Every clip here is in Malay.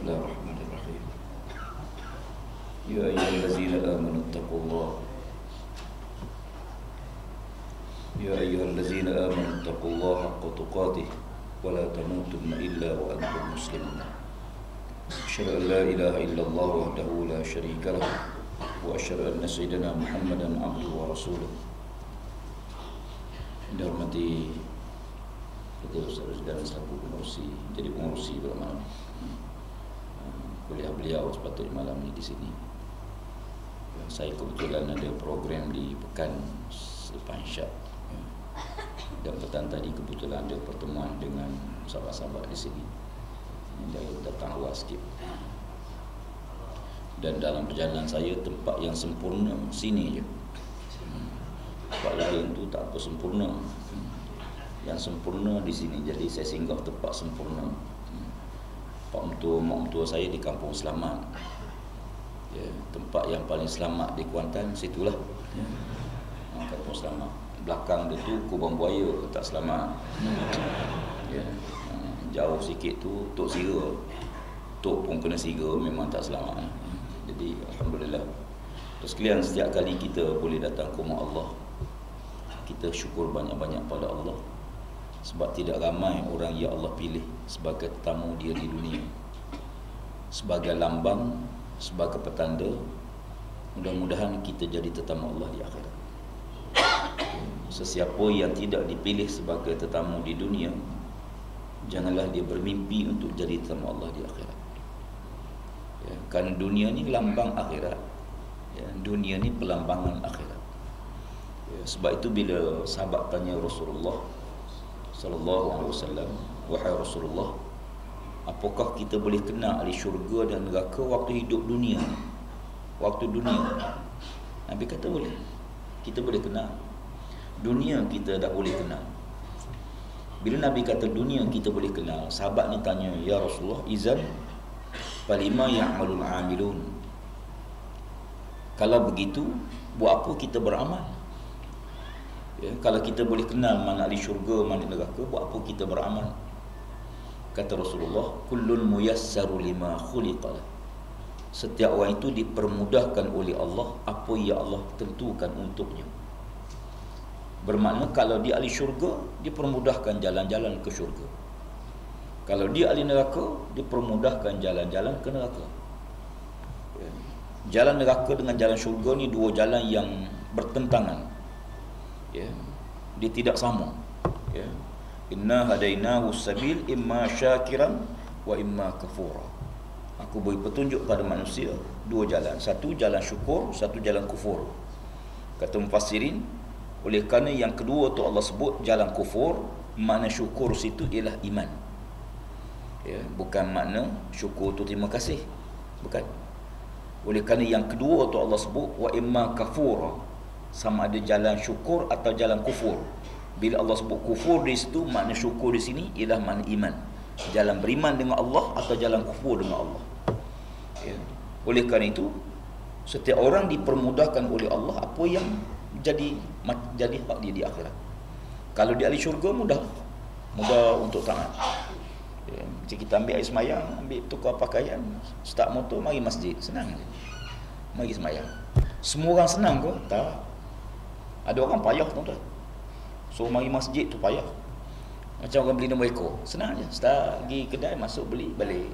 Bismillahirrahmanirrahim. Ya ayyuhallazina amanu taqullaha Ya ayyuhallazina amanu taqullaha haqqa tuqatih wa la tamutunna illa wa antum muslimun. Asyhadu an la ilaha illallah wahdahu la syarika lah wa asyhadu anna sayyidina Muhammadan abduhu wa rasuluh. Dihormati saudara-saudara selaku pengurusi, jadi pengurusi pada malam kuliah beliau sepatutnya malam ini di sini. Saya kebetulan ada program di Pekan selepas Isyak, dan petang tadi kebetulan ada pertemuan dengan sahabat-sahabat di sini. Dia datang luar sikit. Dan dalam perjalanan saya, tempat yang sempurna sini je. Tempat lain tu tak apa sempurna. Yang sempurna di sini. Jadi saya singgah tempat sempurna. Pak mentua, mak mentua saya di Kampung Selamat. Ya, tempat yang paling selamat di Kuantan, situlah. Ya. Kampung Selamat. Belakang dia tu Kubang Buaya, tak selamat. Ya. Jauh sikit tu Tok Sira. Tok pun kena sira, memang tak selamat. Jadi alhamdulillah. Terus sekalian, setiap kali kita boleh datang ke rumah Allah, kita syukur banyak-banyak pada Allah. Sebab tidak ramai orang yang Allah pilih sebagai tetamu dia di dunia, sebagai lambang, sebagai petanda. Mudah-mudahan kita jadi tetamu Allah di akhirat. Sesiapa yang tidak dipilih sebagai tetamu di dunia, janganlah dia bermimpi untuk jadi tetamu Allah di akhirat. Ya, kerana dunia ni lambang akhirat. Ya, dunia ni pelambangan akhirat. Ya, sebab itu bila sahabat tanya Rasulullah sallallahu alaihi wasallam, wahai Rasulullah, apakah kita boleh kenal ahli syurga dan neraka waktu hidup dunia? Waktu dunia. Nabi kata boleh. Kita boleh kenal. Dunia kita tak boleh kenal. Bila Nabi kata dunia kita boleh kenal, sahabat ni tanya, ya Rasulullah, izan falima ya'malul amilun. Kalau begitu, buat apa kita beramal? Ya, kalau kita boleh kenal mana ahli syurga, mana neraka, buat apa kita beramal? Kata Rasulullah, kullun muyassaru lima khuliqalah. Setiap orang itu dipermudahkan oleh Allah apa yang Allah tentukan untuknya. Bermakna kalau dia ahli syurga, dipermudahkan jalan-jalan ke syurga. Kalau dia ahli neraka, dipermudahkan jalan-jalan ke neraka. Ya. Jalan neraka dengan jalan syurga ni dua jalan yang bertentangan. Ya. Dia tidak sama. Ya. Inna hadainahu sabil imma syakiran wa imma kafura. Aku beri petunjuk pada manusia dua jalan. Satu jalan syukur, satu jalan kufur. Kata mufassirin, oleh kerana yang kedua tu Allah sebut jalan kufur, makna syukur situ ialah iman. Ya, bukan makna syukur tu terima kasih. Bukan. Oleh kerana yang kedua tu Allah sebut wa imma kafura, sama ada jalan syukur atau jalan kufur. Bila Allah sebut kufur di situ, makna syukur di sini ialah makna iman. Jalan beriman dengan Allah atau jalan kufur dengan Allah. Ya. Oleh kerana itu, setiap orang dipermudahkan oleh Allah apa yang jadi hak dia di akhirat. Kalau dia ahli syurga, mudah untuk taat. Ya. Macam kita ambil air semayang, ambil tukar pakaian, start motor, mari masjid, senang je. Mari semayang. Semua orang senang ke? Tak. Ada orang payah, tuan-tuan. So mari masjid tu payah. Macam orang beli nombor ekor, senang je. Start pergi kedai, masuk beli, balik.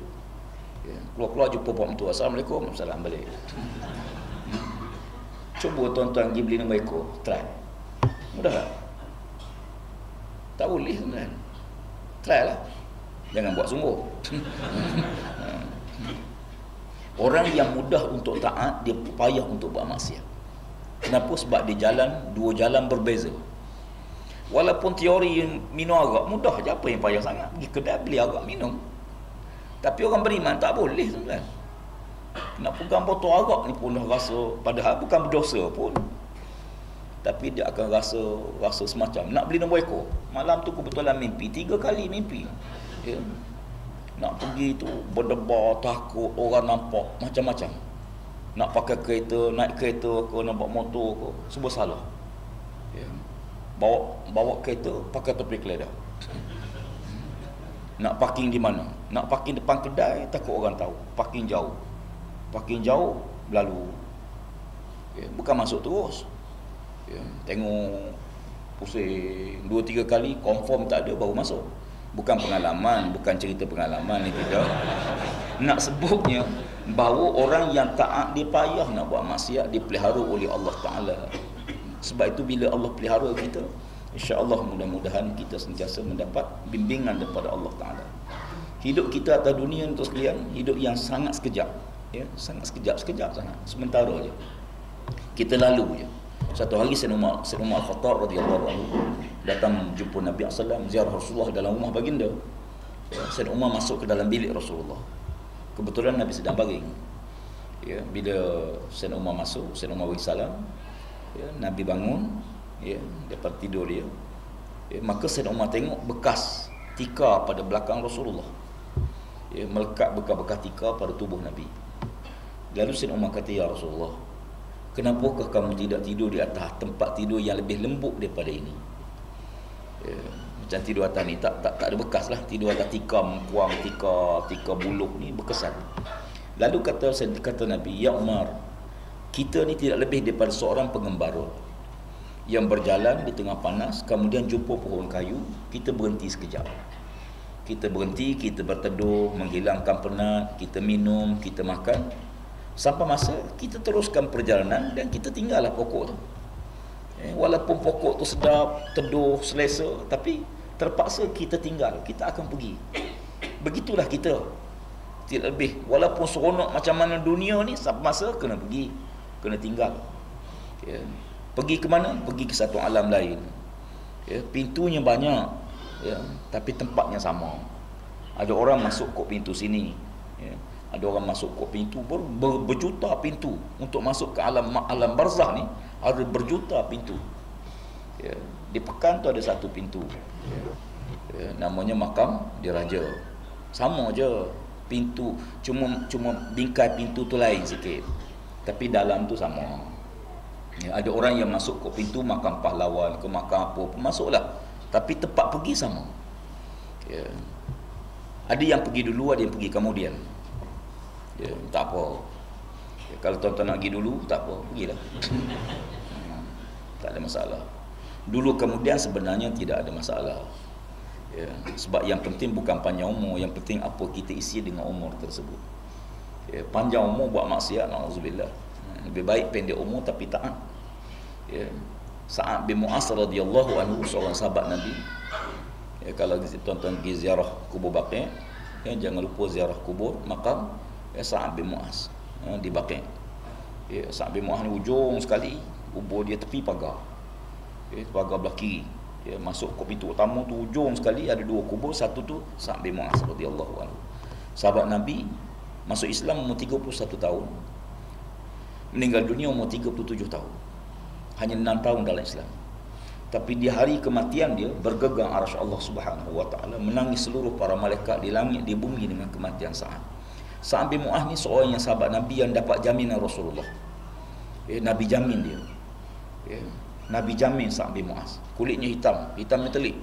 Ya. Keluar-keluar jumpa pak mentua, Assalamualaikum, salam, balik. Cuba tuan-tuan pergi beli nombor ekor, try. Mudah tak? Tak boleh, tuan-tuan. Try lah. Jangan buat sungguh. Orang yang mudah untuk taat, dia payah untuk buat maksiat. Kenapa? Sebab dia dua jalan berbeza. Walaupun teori minum arak mudah je, apa yang payah sangat? Pergi kedai beli arak minum. Tapi orang beriman tak boleh, tuan-tuan. Nak pegang botol arak ni pun dah rasa, padahal bukan berdosa pun, tapi dia akan rasa semacam nak beli nombor ekor. Malam tu kebetulan mimpi, 3 kali mimpi. Ya. Nak pergi tu berdebar, takut, orang nampak macam-macam. Nak pakai kereta, naik kereta ke, nak bawa motor ke, semua salah. Ya. Bawa kereta pakai tepi keledar. Nak parking di mana? Nak parking depan kedai takut orang tahu. Parking jauh. Parking jauh lalu. Bukan masuk terus. Tengok pusing 2-3 kali confirm tak ada baru masuk. Bukan pengalaman, bukan cerita pengalaman ni kita. Nak sebutnya bahawa orang yang taat dia payah nak buat maksiat dipelihara oleh Allah Taala. Sebab itu bila Allah pelihara kita, insya-Allah mudah-mudahan kita sentiasa mendapat bimbingan daripada Allah Taala. Hidup kita atas dunia untuk sekalian, hidup yang sangat sekejap, sangat sekejap sangat, sementara je. Kita lalu je. Satu hari Sayyidina Umar Al-Khattab radhiyallahu anhu datang jumpa Nabi sallallahu alaihi wasallam, ziarah Rasulullah dalam rumah baginda. Sayyidina Umar masuk ke dalam bilik Rasulullah. Kebetulan Nabi sedang baring. Bila Sayyidina Umar masuk, Sayyidina Umar bagi salam. Nabi bangun, daripada tidur dia. Maka Sayyidina Umar tengok bekas tikar pada belakang Rasulullah. Melekat bekas-bekas tikar pada tubuh Nabi. Lalu Sayyidina Umar kata, "Ya Rasulullah, kenapakah kamu tidak tidur di atas tempat tidur yang lebih lembut daripada ini?" Macam tidur atas ni tak ada bekas lah. Tidur atas tikar mengkuang, tikar buluh ni berkesan. Lalu kata Nabi, "Ya Umar, kita ni tidak lebih daripada seorang pengembara yang berjalan di tengah panas, kemudian jumpa pohon kayu, kita berhenti sekejap. Kita berhenti, kita berteduh, menghilangkan penat, kita minum, kita makan. Sampai masa kita teruskan perjalanan dan kita tinggallah pokok tu. Walaupun pokok tu sedap, teduh, selesa, tapi terpaksa kita tinggal, kita akan pergi. Begitulah kita. Tidak lebih. Walaupun seronok macam mana dunia ni, sampai masa kena pergi, kena tinggal. Pergi ke mana? Pergi ke satu alam lain. Pintunya banyak, tapi tempatnya sama. Ada orang masuk kok pintu sini, ada orang masuk kok pintu berjuta pintu untuk masuk ke alam barzah ni. Ada berjuta pintu. Di Pekan tu ada satu pintu, namanya makam diraja. Sama je pintu, cuma bingkai pintu tu lain sikit, tapi dalam tu sama. Ada orang yang masuk ke pintu makam pahlawan, ke makam apa, masuklah, tapi tempat pergi sama. Ada yang pergi dulu, ada yang pergi kemudian. Tak apa. Kalau tuan-tuan nak pergi dulu, tak apa, pergilah. Tak ada masalah. Dulu kemudian sebenarnya tidak ada masalah. Sebab yang penting bukan panjang umur, yang penting apa kita isi dengan umur tersebut. Panjang umur buat maksiat, na'udzubillah. Lebih baik pendek umur tapi taat. Sa'ad bin Mu'az radhiyallahu anhu, seorang sahabat Nabi. Kalau tuan-tuan pergi ziarah kubur Baqi', jangan lupa ziarah kubur makam Sa'ad bin Mu'az di Baqi'. Sa'ad bin Mu'az ni ujung sekali, kubur dia tepi pagar. Pagar belah kiri. Masuk ke pintu utama tu ujung sekali ada dua kubur, satu tu Sa'ad bin Mu'az radhiyallahu anhu. Sahabat Nabi masuk Islam umur 31 tahun. Meninggal dunia umur 37 tahun. Hanya 6 tahun dalam Islam. Tapi di hari kematian dia bergegang arsy Allah Subhanahu wa taala, menangis seluruh para malaikat di langit di bumi dengan kematian Sa'ad. Sa'ad bin Mu'az ni seorang yang sahabat Nabi yang dapat jaminan Rasulullah. Nabi jamin dia. Nabi jamin Sa'ad bin Mu'az. Kulitnya hitamnya telik.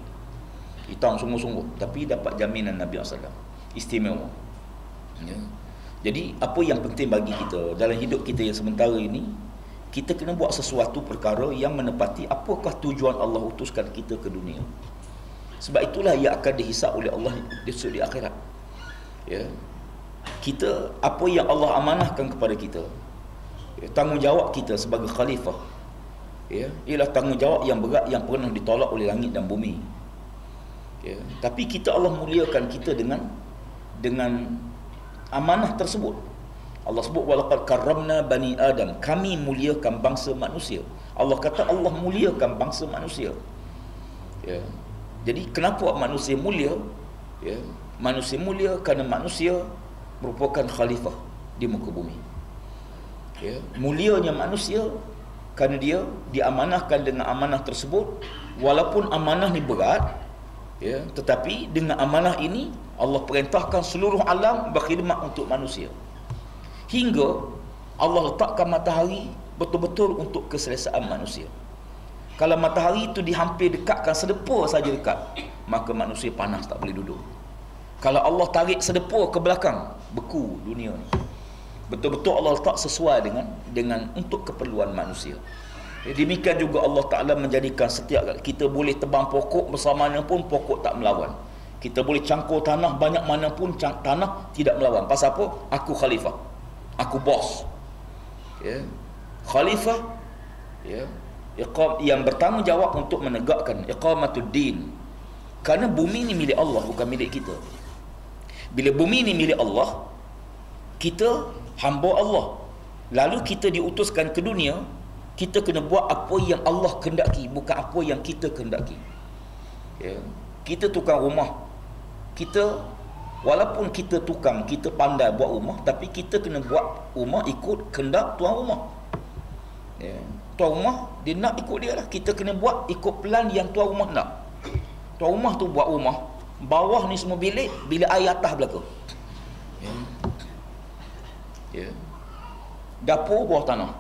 Hitam sungguh-sungguh, tapi dapat jaminan Nabi sallallahu alaihi wasallam. Istimewa. Jadi apa yang penting bagi kita dalam hidup kita yang sementara ini, kita kena buat sesuatu perkara yang menepati apakah tujuan Allah utuskan kita ke dunia. Sebab itulah ia akan dihisap oleh Allah di akhirat. Kita, apa yang Allah amanahkan kepada kita, tanggungjawab kita sebagai khalifah, ialah tanggungjawab yang berat yang pernah ditolak oleh langit dan bumi. Tapi kita, Allah muliakan kita dengan amanah tersebut. Allah sebut walaqad karramna bani Adam, kami muliakan bangsa manusia. Allah kata Allah muliakan bangsa manusia. Jadi kenapa manusia mulia? Manusia mulia kerana manusia merupakan khalifah di muka bumi. Mulianya manusia kerana dia diamanahkan dengan amanah tersebut. Walaupun amanah ni berat, tetapi dengan amanah ini Allah perintahkan seluruh alam berkhidmat untuk manusia. Hingga Allah letakkan matahari betul-betul untuk keselesaan manusia. Kalau matahari itu dihampir dekatkan sedepa saja dekat, maka manusia panas tak boleh duduk. Kalau Allah tarik sedepur ke belakang, beku dunia ni. Betul-betul Allah letak sesuai dengan untuk keperluan manusia. Demikian juga Allah Ta'ala menjadikan setiap kita boleh tebang pokok bersama mana pun pokok tak melawan. Kita boleh cangkul tanah banyak mana pun tanah tidak melawan. Pasal apa? Aku khalifah. Aku bos. Ya. Khalifah ya, yang bertanggungjawab untuk menegakkan iqamatud din. Kerana bumi ni milik Allah, bukan milik kita. Bila bumi ni milik Allah, kita hamba Allah. Lalu kita diutuskan ke dunia, kita kena buat apa yang Allah kehendaki, bukan apa yang kita kehendaki. Ya. Kita tukang rumah. Kita walaupun kita tukang, kita pandai buat rumah, tapi kita kena buat rumah ikut kehendak tuan rumah. Ya. Tuan rumah dia nak ikut dia lah. Kita kena buat ikut plan yang tuan rumah nak. Tuan rumah tu buat rumah, bawah ni semua bilik, bilik air atas belaka. Ya. Ya. Dapur bawah tanah.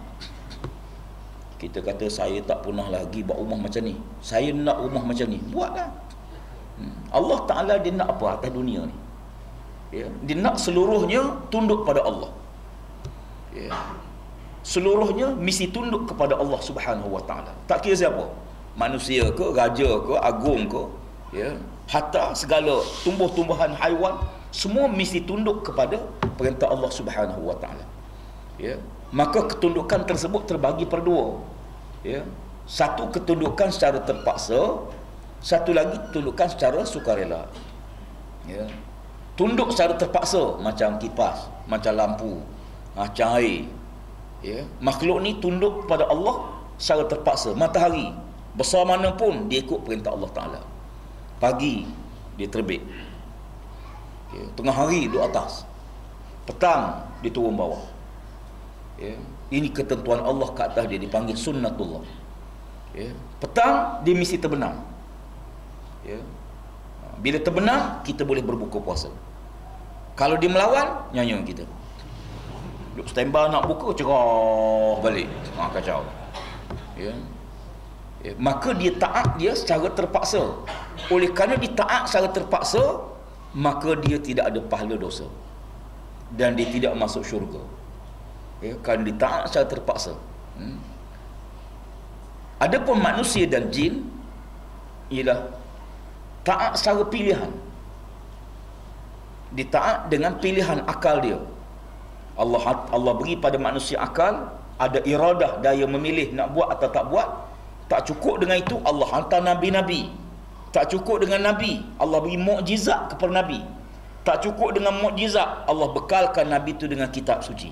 Kita kata saya tak pernah lagi buat rumah macam ni, saya nak rumah macam ni, buatlah. Allah Ta'ala dia nak apa atas dunia ni? Ya. Dia nak seluruhnya tunduk pada Allah. Ya. Seluruhnya mesti tunduk kepada Allah Subhanahu Wa Ta'ala. Tak kira siapa, manusia ke, raja ke, agung ke, ya, hatta segala tumbuh-tumbuhan, haiwan, semua mesti tunduk kepada perintah Allah Subhanahu Wa Ta'ala. Ya. Maka ketundukan tersebut terbagi berdua. Ya. Satu ketundukan secara terpaksa, satu lagi ketundukan secara sukarela. Ya. Tunduk secara terpaksa macam kipas, macam lampu, macam air. Ya. Makhluk ni tunduk kepada Allah secara terpaksa. Matahari besar mana pun dia ikut perintah Allah Ta'ala. Pagi dia terbit, ya. Tengah hari duduk atas, petang dia turun bawah. Ya. Ini ketentuan Allah ke atas dia, dipanggil sunnatullah. Ya. Petang dia mesti terbenam. Ya. Bila terbenam kita boleh berbuka puasa. Kalau dia melawan, nyanyi kita duduk standby nak buka, cerah balik, kacau. Ya. Ya. Maka dia taat dia secara terpaksa. Oleh kerana dia taat secara terpaksa, maka dia tidak ada pahala dosa dan dia tidak masuk syurga. Ya, kerana dia taat secara terpaksa. Adapun manusia dan jin ialah taat secara pilihan. Dia taat dengan pilihan akal dia. Allah beri pada manusia akal, ada iradah, daya memilih nak buat atau tak buat. Tak cukup dengan itu, Allah hantar nabi-nabi. Tak cukup dengan nabi, Allah beri mukjizat kepada nabi. Tak cukup dengan mukjizat, Allah bekalkan nabi itu dengan kitab suci,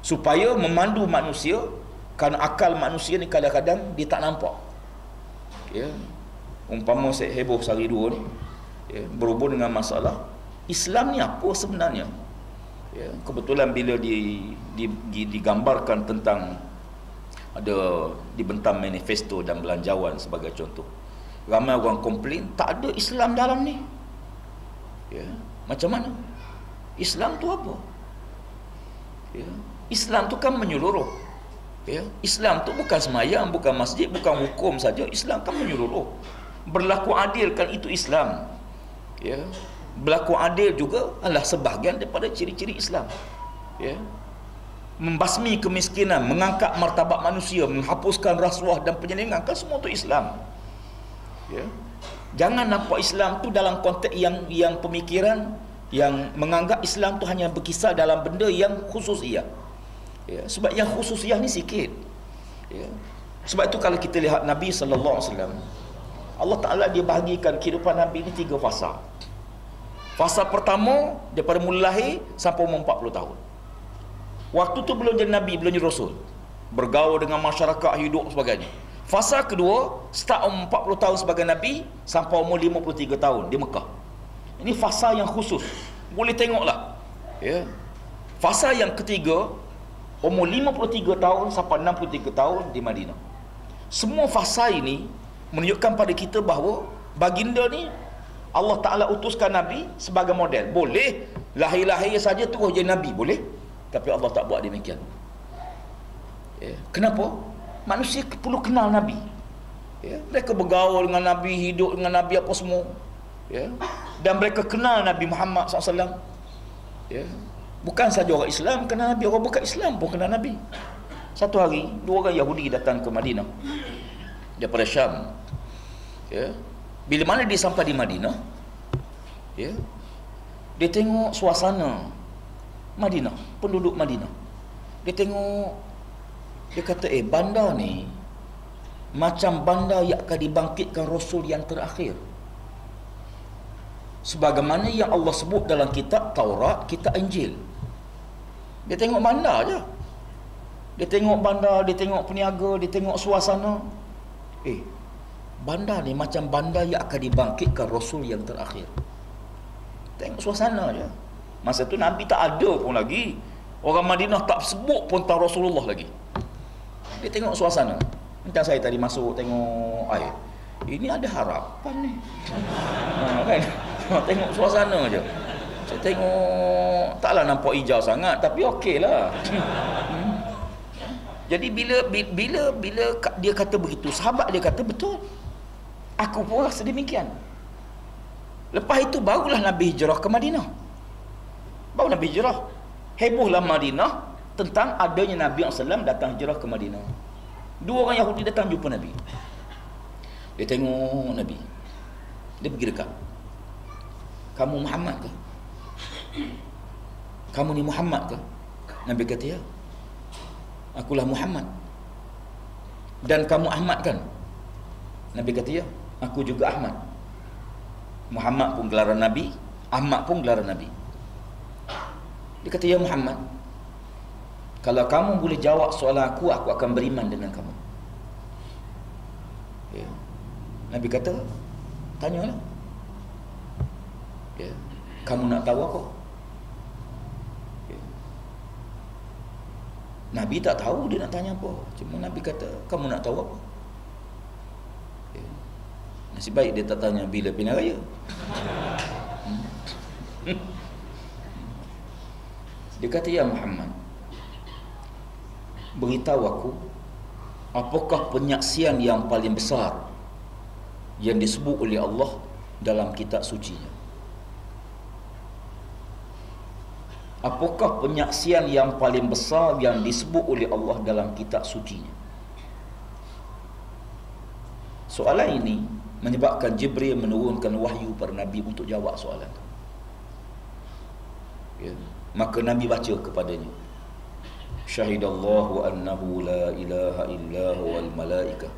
supaya memandu manusia. Kerana akal manusia ni kadang-kadang dia tak nampak. Ya. Umpama saya heboh sehari dua ni, ya, berhubung dengan masalah Islam ni apa sebenarnya. Ya, kebetulan bila digambarkan tentang, ada dibentang manifesto dan belanjawan sebagai contoh, ramai orang komplain tak ada Islam dalam ni. Ya, macam mana? Islam tu apa? Ya, Islam tu kan menyeluruh. Ya, Islam tu bukan semayang, bukan masjid, bukan hukum saja. Islam kan menyeluruh. Berlaku adil kan itu Islam. Ya, berlaku adil juga adalah sebahagian daripada ciri-ciri Islam. Ya, membasmi kemiskinan, mengangkat martabat manusia, menghapuskan rasuah dan penyelenggara, kan semua itu Islam. Ya, jangan nampak Islam tu dalam konteks yang pemikiran yang menganggap Islam tu hanya berkisar dalam benda yang khususiyah. Ya, sebab yang khususiyah ni sikit. Ya. Sebab itu kalau kita lihat Nabi sallallahu alaihi wasallam, Allah Ta'ala dia bahagikan kehidupan Nabi ni 3 fasa. Fasa pertama daripada mula lahir sampai umur 40 tahun. Waktu tu belum jadi Nabi, belum jadi Rasul, bergaul dengan masyarakat, hidup sebagainya. Fasa kedua start umur 40 tahun sebagai Nabi sampai umur 53 tahun di Mekah. Ini fasa yang khusus, boleh tengoklah. Ya. Fasa yang ketiga umur 53 tahun sampai 63 tahun di Madinah. Semua fasa ini menunjukkan pada kita bahawa baginda ni Allah Ta'ala utuskan Nabi sebagai model. Boleh lahir-lahir saja terus jadi Nabi, boleh. Tapi Allah tak buat demikian. Ya. Kenapa? Manusia perlu kenal Nabi. Ya. Mereka bergaul dengan Nabi, hidup dengan Nabi apa semua. Ya. Dan mereka kenal Nabi Muhammad SAW. Ya. Bukan saja orang Islam kenal Nabi, orang bukan Islam pun kenal Nabi. Satu hari, 2 orang Yahudi datang ke Madinah daripada Syam. Ya. Bila mana dia sampai di Madinah, ya, dia tengok suasana Madinah, penduduk Madinah. Dia tengok, dia kata, bandar ni macam bandar yang akan dibangkitkan Rasul yang terakhir. Sebagaimana yang Allah sebut dalam kitab Taurat, kitab Injil. Dia tengok bandar je. Dia tengok bandar, dia tengok peniaga, dia tengok suasana. Bandar ni macam bandar yang akan dibangkitkan Rasul yang terakhir. Tengok suasana je. Masa tu Nabi tak ada pun lagi. Orang Madinah tak sebut pun tentang Rasulullah lagi. Dia tengok suasana. Macam saya tadi masuk tengok air. Ini ada harapan ni. Kan? Tengok suasana je. Saya tengok, taklah nampak hijau sangat, tapi okey lah. Jadi bila dia kata begitu, sahabat dia kata betul. Aku pun rasa demikian. Lepas itu barulah Nabi hijrah ke Madinah. Baru Nabi hijrah. Hebohlah Madinah tentang adanya Nabi SAW datang hijrah ke Madinah. 2 orang Yahudi datang jumpa Nabi. Dia tengok Nabi. Dia pergi dekat. Kamu Muhammad ke? Kamu ni Muhammad ke? Nabi kata, ya. Akulah Muhammad. Dan kamu Ahmad kan? Nabi kata, ya. Aku juga Ahmad. Muhammad pun gelaran Nabi, Ahmad pun gelaran Nabi. Dia kata, ya Muhammad, kalau kamu boleh jawab soalan aku akan beriman dengan kamu. Ya. Nabi kata, tanyalah. Ya. Kamu nak tahu apa? Ya. Nabi tak tahu dia nak tanya apa. Cuma Nabi kata, kamu nak tahu apa? Ya. Nasib baik dia tak tanya bila pilihan raya. Dia kata, ya Muhammad, beritahu aku, apakah penyaksian yang paling besar yang disebut oleh Allah dalam kitab sucinya? Apakah penyaksian yang paling besar yang disebut oleh Allah dalam kitab sucinya? Soalan ini menyebabkan Jibril menurunkan wahyu pada Nabi untuk jawab soalan itu. Ya. Maka Nabi baca kepadanya, Syahidallahu annahu la ilaha illa huwal malaikah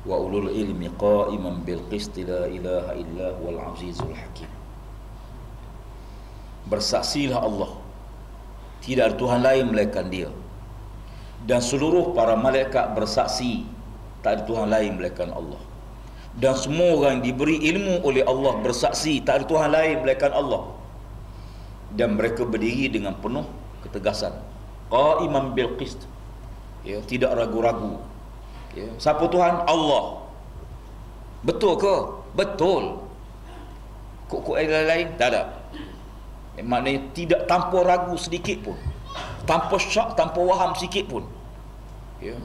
wa ulul ilmi qa'iman bil qisti la ilaha illa huwal azizul hakim. Bersaksilah Allah, tidak ada Tuhan lain melainkan Dia, dan seluruh para malaikat bersaksi tak ada Tuhan lain melainkan Allah, dan semua orang yang diberi ilmu oleh Allah bersaksi tak ada Tuhan lain melainkan Allah, dan mereka berdiri dengan penuh ketegasan, qa'iman bil qist, ya, tidak ragu-ragu. Ya. Siapa Tuhan? Allah. Betul ke? Betul. Kok lain? Tak ada. Maknanya tidak tanpa ragu sedikit pun, tanpa syak, tanpa waham sedikit pun. Ya.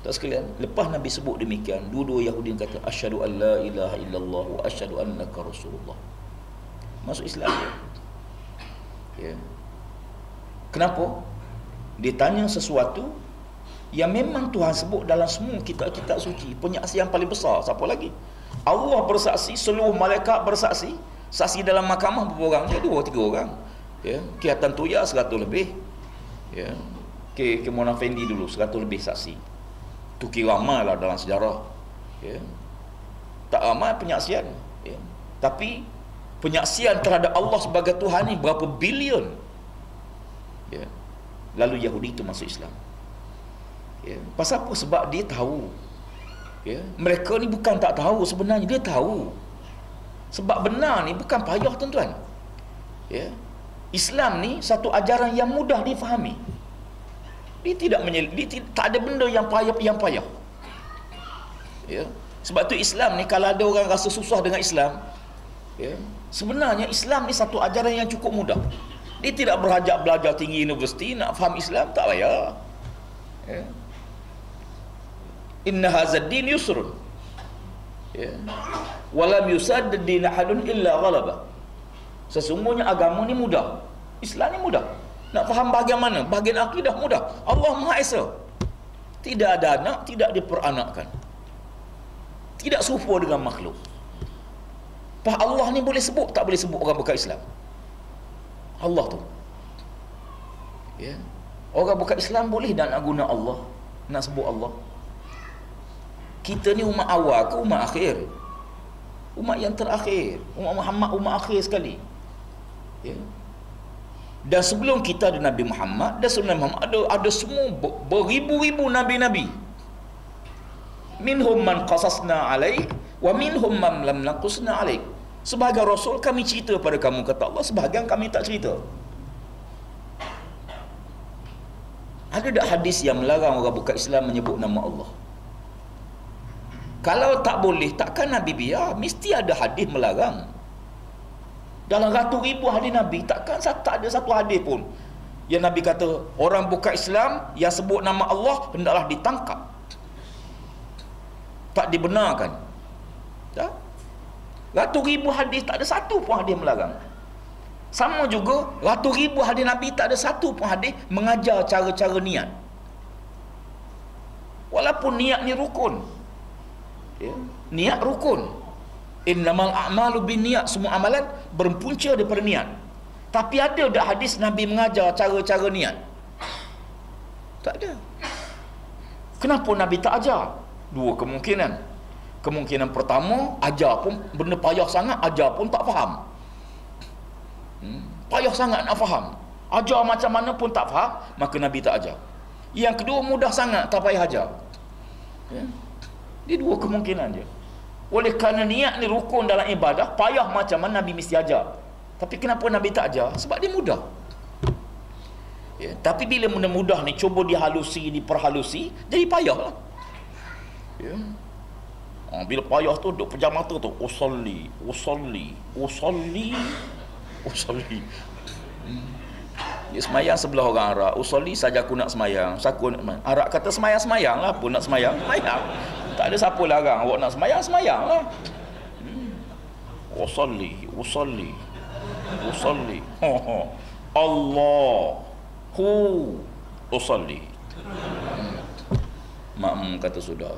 Tak sekalian, lepas Nabi sebut demikian, dua-dua Yahudi kata, asyhadu an la ilaha illallah wa asyhadu annaka rasulullah. Masuk Islam. Ya. Kenapa? Dia tanya sesuatu yang memang Tuhan sebut dalam semua kitab-kitab suci. Penyaksian paling besar, siapa lagi? Allah bersaksi, seluruh malaikat bersaksi. Saksi dalam mahkamah berapa orang? Ya, 2-3 orang. Ya, Kiatan Tuya 100 lebih. Ya. Ke Mona Fendi dulu 100 lebih saksi. Tu kira ramai lah dalam sejarah. Ya. Tak ramai penyaksian. Ya. Tapi penyaksian terhadap Allah sebagai Tuhan ni berapa bilion. Ya. Lalu Yahudi itu masuk Islam. Ya. Pasal apa? Sebab dia tahu. Ya. Mereka ni bukan tak tahu, sebenarnya dia tahu. Sebab benar ni bukan payah, tuan-tuan. Ya. Islam ni satu ajaran yang mudah difahami. Dia tak ada benda yang payah. Ya. Sebab tu Islam ni, kalau ada orang rasa susah dengan Islam, ya, sebenarnya Islam ni satu ajaran yang cukup mudah. Dia tidak berhajat belajar tinggi universiti nak faham Islam, tak payah. Ya. Inna hazad din yusrun. Ya. Walam yusaddid din ahadun illa ghalaba. Sesungguhnya agama ni mudah. Islam ni mudah. Nak faham bahagian mana? Bahagian akidah mudah. Allah Maha Esa. Tidak ada anak, tidak diperanakkan. Tidak serupa dengan makhluk. Allah ni boleh sebut, tak boleh sebut orang bukan Islam. Allah tu. Ya. Orang bukan Islam boleh dan nak guna Allah, nak sebut Allah. Kita ni umat awal ke umat akhir? Umat yang terakhir. Umat Muhammad umat akhir sekali. Ya. Dan sebelum kita ada Nabi Muhammad, dan sebelum Nabi Muhammad ada semua beribu-ribu nabi-nabi. Minhum man qasasna alaik wa minhum man lam naqusna alaik. Sebahagian rasul kami cerita pada kamu, kata Allah, sebahagian kami tak cerita. Ada tak hadis yang melarang orang bukan Islam menyebut nama Allah? Kalau tak boleh, takkan Nabi biar. Mesti ada hadis melarang. Dalam ratus ribu hadis Nabi, takkan tak ada satu hadis pun yang Nabi kata orang bukan Islam yang sebut nama Allah hendaklah ditangkap, tak dibenarkan. Tak? Ratus ribu hadis tak ada satu pun hadis melarang. Sama juga ratus ribu hadis Nabi, tak ada satu pun hadis mengajar cara-cara niat. Walaupun niat ni rukun. Ya, niat rukun. Innamal a'malu binniyat, semua amalan berpunca daripada niat. Tapi ada tak hadis Nabi mengajar cara-cara niat? Tak ada. Kenapa Nabi tak ajar? Dua kemungkinan. Kemungkinan pertama, ajar pun benda payah sangat, ajar pun tak faham. Payah sangat nak faham. Ajar macam mana pun tak faham, maka Nabi tak ajar. Yang kedua, mudah sangat, tak payah ajar. Ya? Dia dua kemungkinan je. Oleh kerana niat ni rukun dalam ibadah, payah macam mana Nabi mesti ajar. Tapi kenapa Nabi tak ajar? Sebab dia mudah. Ya, tapi bila mudah-mudah ni cuba dihalusi, diperhalusi, jadi payah lah. Ya. Bila payah tu duk pejam mata tu, usolli. Dia semayang sebelah orang Arab. Usolli saja aku nak semayang. Saku nak semayang. Arab kata semayang lah pun, nak semayang. Tak ada siapa larang awak nak semayang lah. Usolli. Allahu usolli. Makmum kata sudah.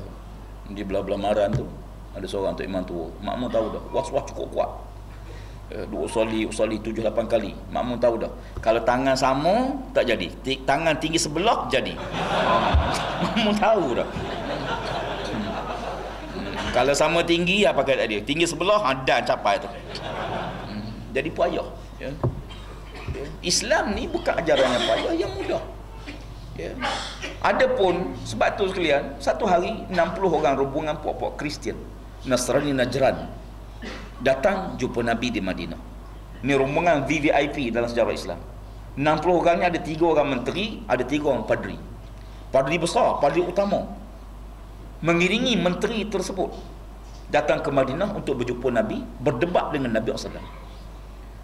Di belah-belah maran tu ada seorang tu imam tua. Makmum tahu dah. Was-was cukup kuat. Dua usolli 7-8 kali. Makmum tahu dah. Kalau tangan sama tak jadi. Tangan tinggi sebelah jadi. Makmum tahu dah. Kalau sama tinggi apa kata dia? Tinggi sebelah dan capai tu. Jadi payah. Ya. Islam ni bukan ajaran yang payah, yang mudah. Ya. Adapun sebab tu sekalian, satu hari 60 orang rombongan puak-puak Kristian Nasrani Najran datang jumpa Nabi di Madinah. Ni rombongan VVIP dalam sejarah Islam. 60 orang ni ada 3 orang menteri, ada 3 orang padri. Padri besar, padri utama mengiringi menteri tersebut datang ke Madinah untuk berjumpa Nabi, berdebat dengan Nabi SAW.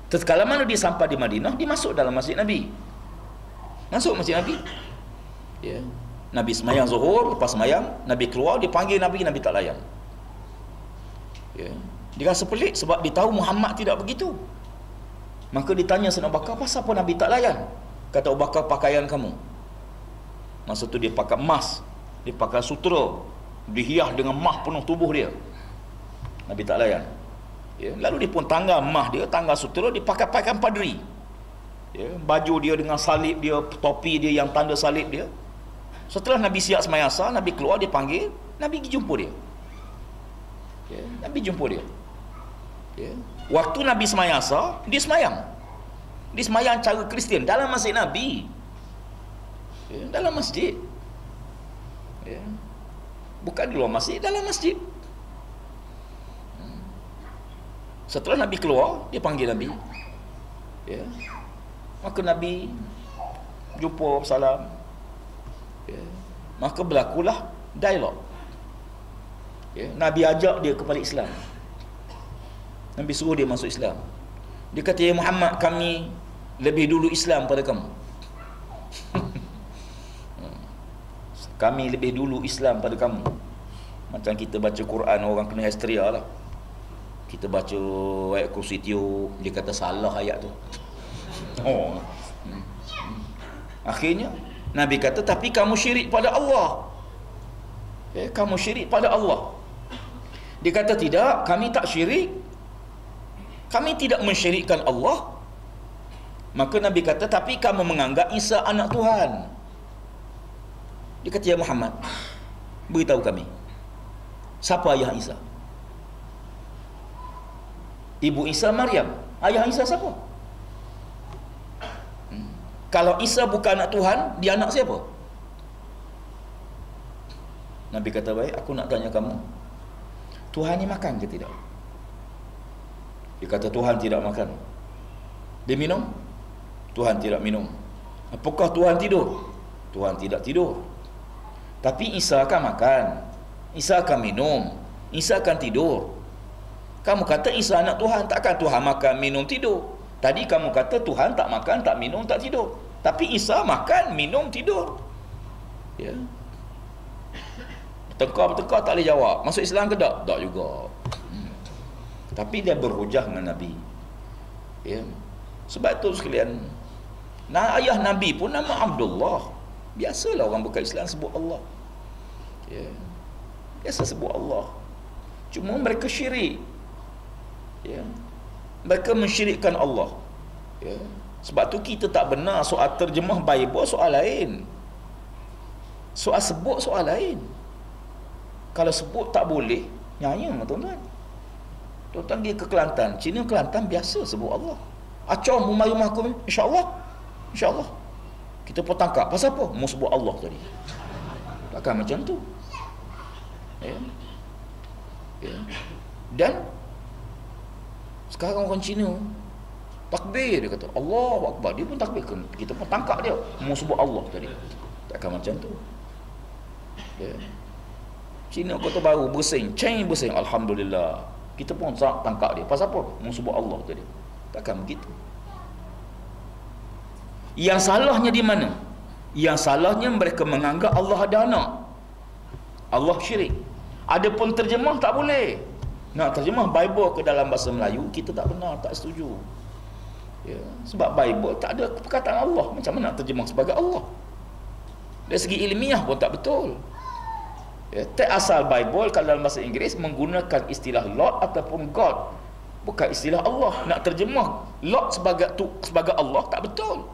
Tatkala mana dia sampai di Madinah, dia masuk dalam masjid Nabi. Masuk masjid Nabi. Ya. Nabi semayang zuhur, lepas semayang Nabi keluar, dia panggil Nabi, Nabi tak layan. Ya. Dia rasa pelik sebab dia tahu Muhammad tidak begitu. Maka ditanya Sayyidina Abu Bakar, pasal apa Nabi tak layan? Kata Abu Bakar, pakaian kamu. Masa tu dia pakai emas, dia pakai sutera, dihias dengan mah penuh tubuh dia. Nabi tak layan. Ya, lalu dia pun tanggal mah dia, tanggal sutera, dia pakai pakaian padri. Ya, baju dia dengan salib dia, topi dia yang tanda salib dia. Setelah Nabi siap sembahyang asar, Nabi keluar, dia panggil, Nabi pergi jumpa dia. Ya, Nabi jumpa dia. Ya. Waktu Nabi sembahyang asar, dia sembahyang. Dia sembahyang cara Kristian dalam masjid Nabi. Ya, dalam masjid. Ya. Bukan di luar masjid, dalam masjid. Setelah Nabi keluar, dia panggil Nabi. Ya. Maka Nabi jumpa, salam. Ya. Maka berlakulah dialog. Ya. Nabi ajak dia kepada Islam. Nabi suruh dia masuk Islam. Dia kata, ya Muhammad, kami lebih dulu Islam pada kamu. Kami lebih dulu Islam pada kamu. Macam kita baca Quran, orang kena hysteria lah. Kita baca ayat kursi tiup, dia kata salah ayat tu. Oh. Akhirnya Nabi kata, tapi kamu syirik pada Allah. Kamu syirik pada Allah. Dia kata, tidak, kami tak syirik. Kami tidak mensyirikkan Allah. Maka Nabi kata, tapi kamu menganggap Isa anak Tuhan. Dia kata, ya Muhammad, beritahu kami, siapa ayah Isa? Ibu Isa Maryam. Ayah Isa siapa? Kalau Isa bukan anak Tuhan, dia anak siapa? Nabi kata, baik, aku nak tanya kamu, Tuhan ni makan ke tidak? Dia kata, Tuhan tidak makan. Dia minum? Tuhan tidak minum. Apakah Tuhan tidur? Tuhan tidak tidur. Tapi Isa akan makan, Isa akan minum, Isa akan tidur. Kamu kata Isa anak Tuhan, takkan Tuhan makan, minum, tidur? Tadi kamu kata Tuhan tak makan, tak minum, tak tidur. Tapi Isa makan, minum, tidur. Ya. Bertengkar tak boleh jawab. Masuk Islam ke tak? Tak juga. Tapi dia berhujah dengan Nabi. Ya. Sebab tu sekalian, ayah Nabi pun nama Abdullah. Biasalah orang bukan Islam sebut Allah. Ya. Biasa sebut Allah. Cuma mereka syirik. Ya. Mereka mensyirikkan Allah. Ya. Sebab tu kita tak benar soal terjemah Bible, soal lain. Soal sebut, soal lain. Kalau sebut tak boleh, nyaya tuan-tuan. Tuan-tuan pergi ke Kelantan, Cina Kelantan biasa sebut Allah. Acau mu mari rumah aku, insya-Allah. Insya-Allah. Kita pun tangkap. Pasal apa? Mu sebut Allah tadi. Takkan macam tu. Ya. Ya. Dan sekarang orang Cina takbir, dia kata Allahu Akbar, dia pun takbir, kita pun tangkap dia, mu sebut Allah tadi. Takkan macam tu. Ya. Cina kota baru bersing, bersing, alhamdulillah. Kita pun tangkap dia. Pasal apa? Mu sebut Allah tadi. Takkan begitu. Yang salahnya di mana? Yang salahnya mereka menganggap Allah ada anak. Allah syirik. Adapun terjemah tak boleh. Nak terjemah Bible ke dalam bahasa Melayu, kita tak benar, tak setuju. Ya, sebab Bible tak ada perkataan Allah. Macam mana nak terjemah sebagai Allah? Dari segi ilmiah pun tak betul. Ya, asal Bible kalau dalam bahasa Inggeris menggunakan istilah Lord ataupun God, bukan istilah Allah. Nak terjemah Lord sebagai Allah tak betul.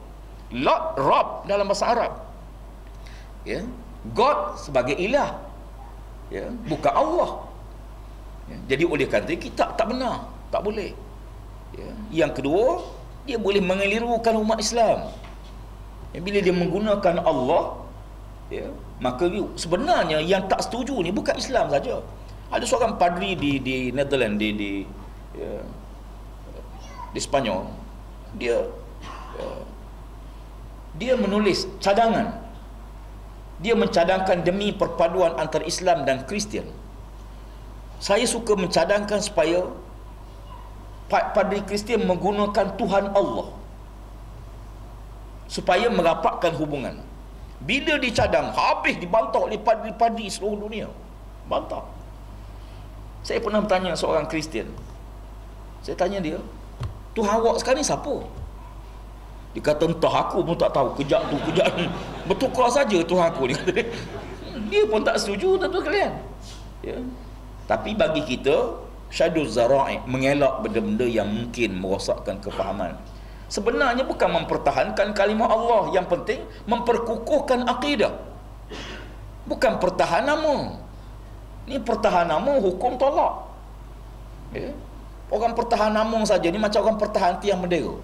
Lord, Rabb dalam bahasa Arab. Ya, God sebagai ilah. Ya, bukan Allah. Ya, jadi oleh kerana kita tak benar, tak boleh. Ya. Yang kedua, dia boleh mengelirukan umat Islam. Ya, bila dia menggunakan Allah, ya, maka sebenarnya yang tak setuju ni bukan Islam saja. Ada seorang padri di Netherlands, di Spanyol, dia menulis cadangan. Dia mencadangkan demi perpaduan antara Islam dan Kristian. Saya suka mencadangkan supaya padri Kristian menggunakan Tuhan Allah supaya merapatkan hubungan. Bila dicadang, habis dibantah oleh padri-padri seluruh dunia. Bantah. Saya pernah bertanya seorang Kristian. Saya tanya dia, Tuhan awak sekarang ni siapa? Dia kata, entah, aku pun tak tahu. Kejap tu, kejap ni, bertukar saja Tuhan aku. Dia kata dia. Dia pun tak setuju, tuan-tuan kalian. Ya. Tapi bagi kita, syadul zara'i, mengelak benda-benda yang mungkin merosakkan kefahaman. Sebenarnya bukan mempertahankan kalimah Allah, yang penting memperkukuhkan akidah. Bukan pertahan nama. Ni pertahan nama, hukum tolak. Ya. Orang pertahan nama saja ni macam orang pertahan tiang bendera.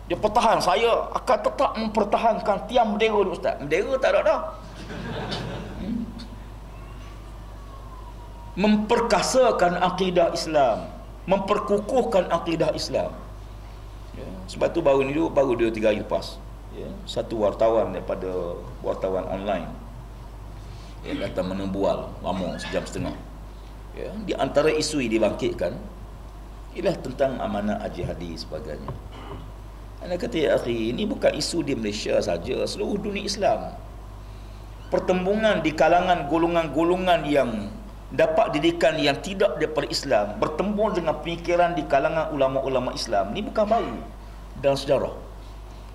Dia pertahan, saya akan tetap mempertahankan tiang bendera ni, Ustaz. Bendera tak ada dah. Memperkasakan akidah Islam, memperkukuhkan akidah Islam. Ya. Sebab tu baru 2-3 hari lepas, ya, satu wartawan daripada wartawan online yang datang menembual lama sejam setengah. Ya. Di antara isu yang dibangkitkan ialah tentang amanah Haji Hadi sebagainya. Anda kata, ya akhi, ini bukan isu di Malaysia saja, seluruh dunia Islam. pertembungan di kalangan golongan-golongan yang dapat didikan yang tidak daripada Islam bertembung dengan pemikiran di kalangan ulama-ulama Islam, ni bukan baru dalam sejarah.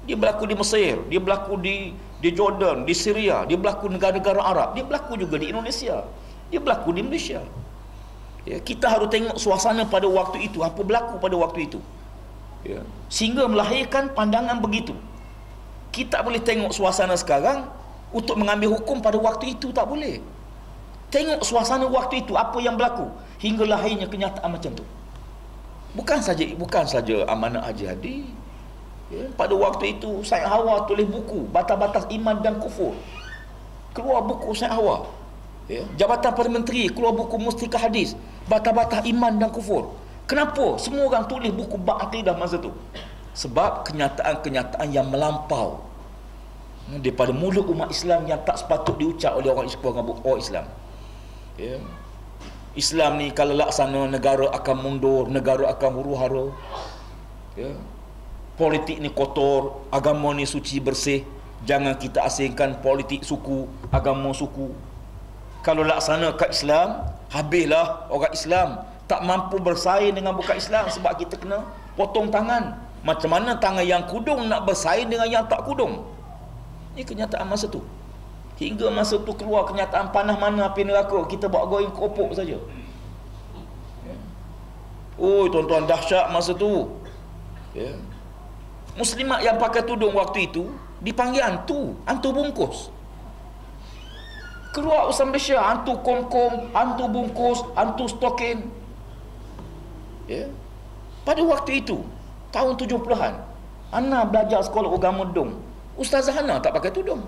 Dia berlaku di Mesir, dia berlaku di Jordan, di Syria, dia berlaku negara-negara Arab, dia berlaku juga di Indonesia, dia berlaku di Malaysia. Ya, kita harus tengok suasana pada waktu itu, apa berlaku pada waktu itu. Ya, sehingga melahirkan pandangan begitu. Kita boleh tengok suasana sekarang untuk mengambil hukum pada waktu itu, tak boleh. Tengok suasana waktu itu, apa yang berlaku hingga lahirnya kenyataan macam tu. Bukan saja amanat Haji Hadi. Ya, pada waktu itu Syed Hawa tulis buku Batas-Batas Iman dan Kufur. Keluar buku Syed Hawa. Ya, Jabatan Perdana Menteri keluar buku Mustika Hadis, Batas-Batas Iman dan Kufur. Kenapa semua orang tulis buku bab akidah masa tu? Sebab kenyataan-kenyataan yang melampau daripada mulut umat Islam yang tak sepatut diucap oleh orang Islam. Ya. Islam ni kalau laksana, negara akan mundur, negara akan huru-hara. Ya. Politik ni kotor, agama ni suci bersih. Jangan kita asingkan politik suku, agama suku. Kalau laksana kat Islam, habislah orang Islam tak mampu bersaing dengan bukan Islam, sebab kita kena potong tangan. Macam mana tangan yang kudung nak bersaing dengan yang tak kudung? Ini kenyataan masa tu. Hingga masa tu keluar kenyataan panah mana api neraka, kita buat goreng keropok saja. Oh, tuan-tuan, dahsyat masa tu. Ya. Muslimat yang pakai tudung waktu itu dipanggil hantu bungkus. Keluar usaha Malaysia, hantu kom-kom, hantu bungkus, hantu stokin. Ya. Pada waktu itu, tahun 70-an, Ana belajar sekolah agama Dong. Ustazah Ana tak pakai tudung.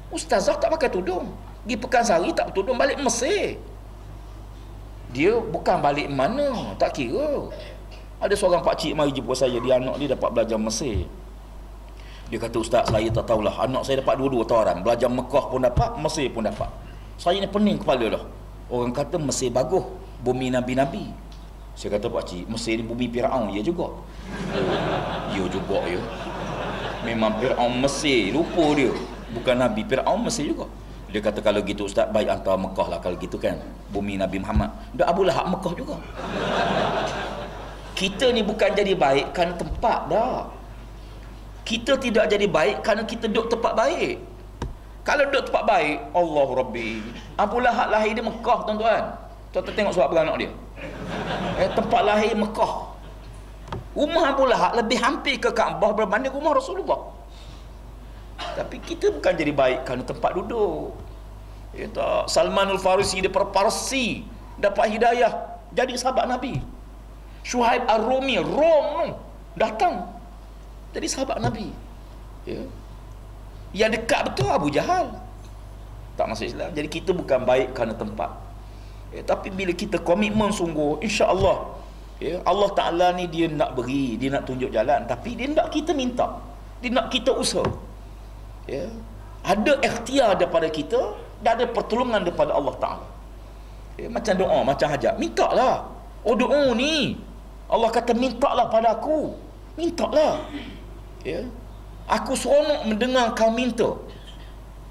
Ustazah tak pakai tudung. Pergi Pekansari tak bertudung, balik Mesir. Dia bukan balik mana, tak kira. Ada seorang pakcik mari jumpa saya, dia anak dia dapat belajar Mesir. Dia kata, Ustaz, saya tak tahulah, anak saya dapat dua-dua tawaran, belajar Mekah pun dapat, Mesir pun dapat. Saya ni pening kepala dah. Orang kata Mesir bagus, bumi Nabi-Nabi. Saya kata, pakcik, Mesir ni bumi Fir'aun, ya juga. Ya juga, ya. Memang Fir'aun Mesir, lupa dia. Bukan Nabi, Fir'aun Mesir juga. Dia kata, kalau gitu Ustaz, baik hantar Mekah lah, kalau gitu kan, bumi Nabi Muhammad. Dah Abu Lahab Mekah juga. Kita ni bukan jadi baik kerana tempat dah. Kita tidak jadi baik kerana kita duduk tempat baik. Kalau duduk tempat baik, Allah Rabbi. Abu Lahab lahir di Mekah, tuan-tuan. Tuan-tuan tengok surat beranak dia. Tempat lahir Mekah. Rumah Abu Lahab lebih hampir ke Kaabah berbanding rumah Rasulullah. Tapi kita bukan jadi baik kerana tempat duduk. Salmanul Farisi daripada Parsi dapat hidayah jadi sahabat Nabi. Syuhaib Ar-Rumi, Rom datang jadi sahabat Nabi. Ya. Yang dekat betul Abu Jahal, tak masuk Islam. Jadi kita bukan baik kerana tempat. Tapi bila kita komitmen sungguh, insya-Allah, Allah Ta'ala ni dia nak beri, dia nak tunjuk jalan, tapi dia nak kita minta, dia nak kita usaha. Ada ikhtiar daripada kita dan ada pertolongan daripada Allah Ta'ala. Macam doa, macam hajat, mintalah. Oh, doa ni Allah kata, mintalah pada aku, mintalah. Aku seronok mendengar kau minta.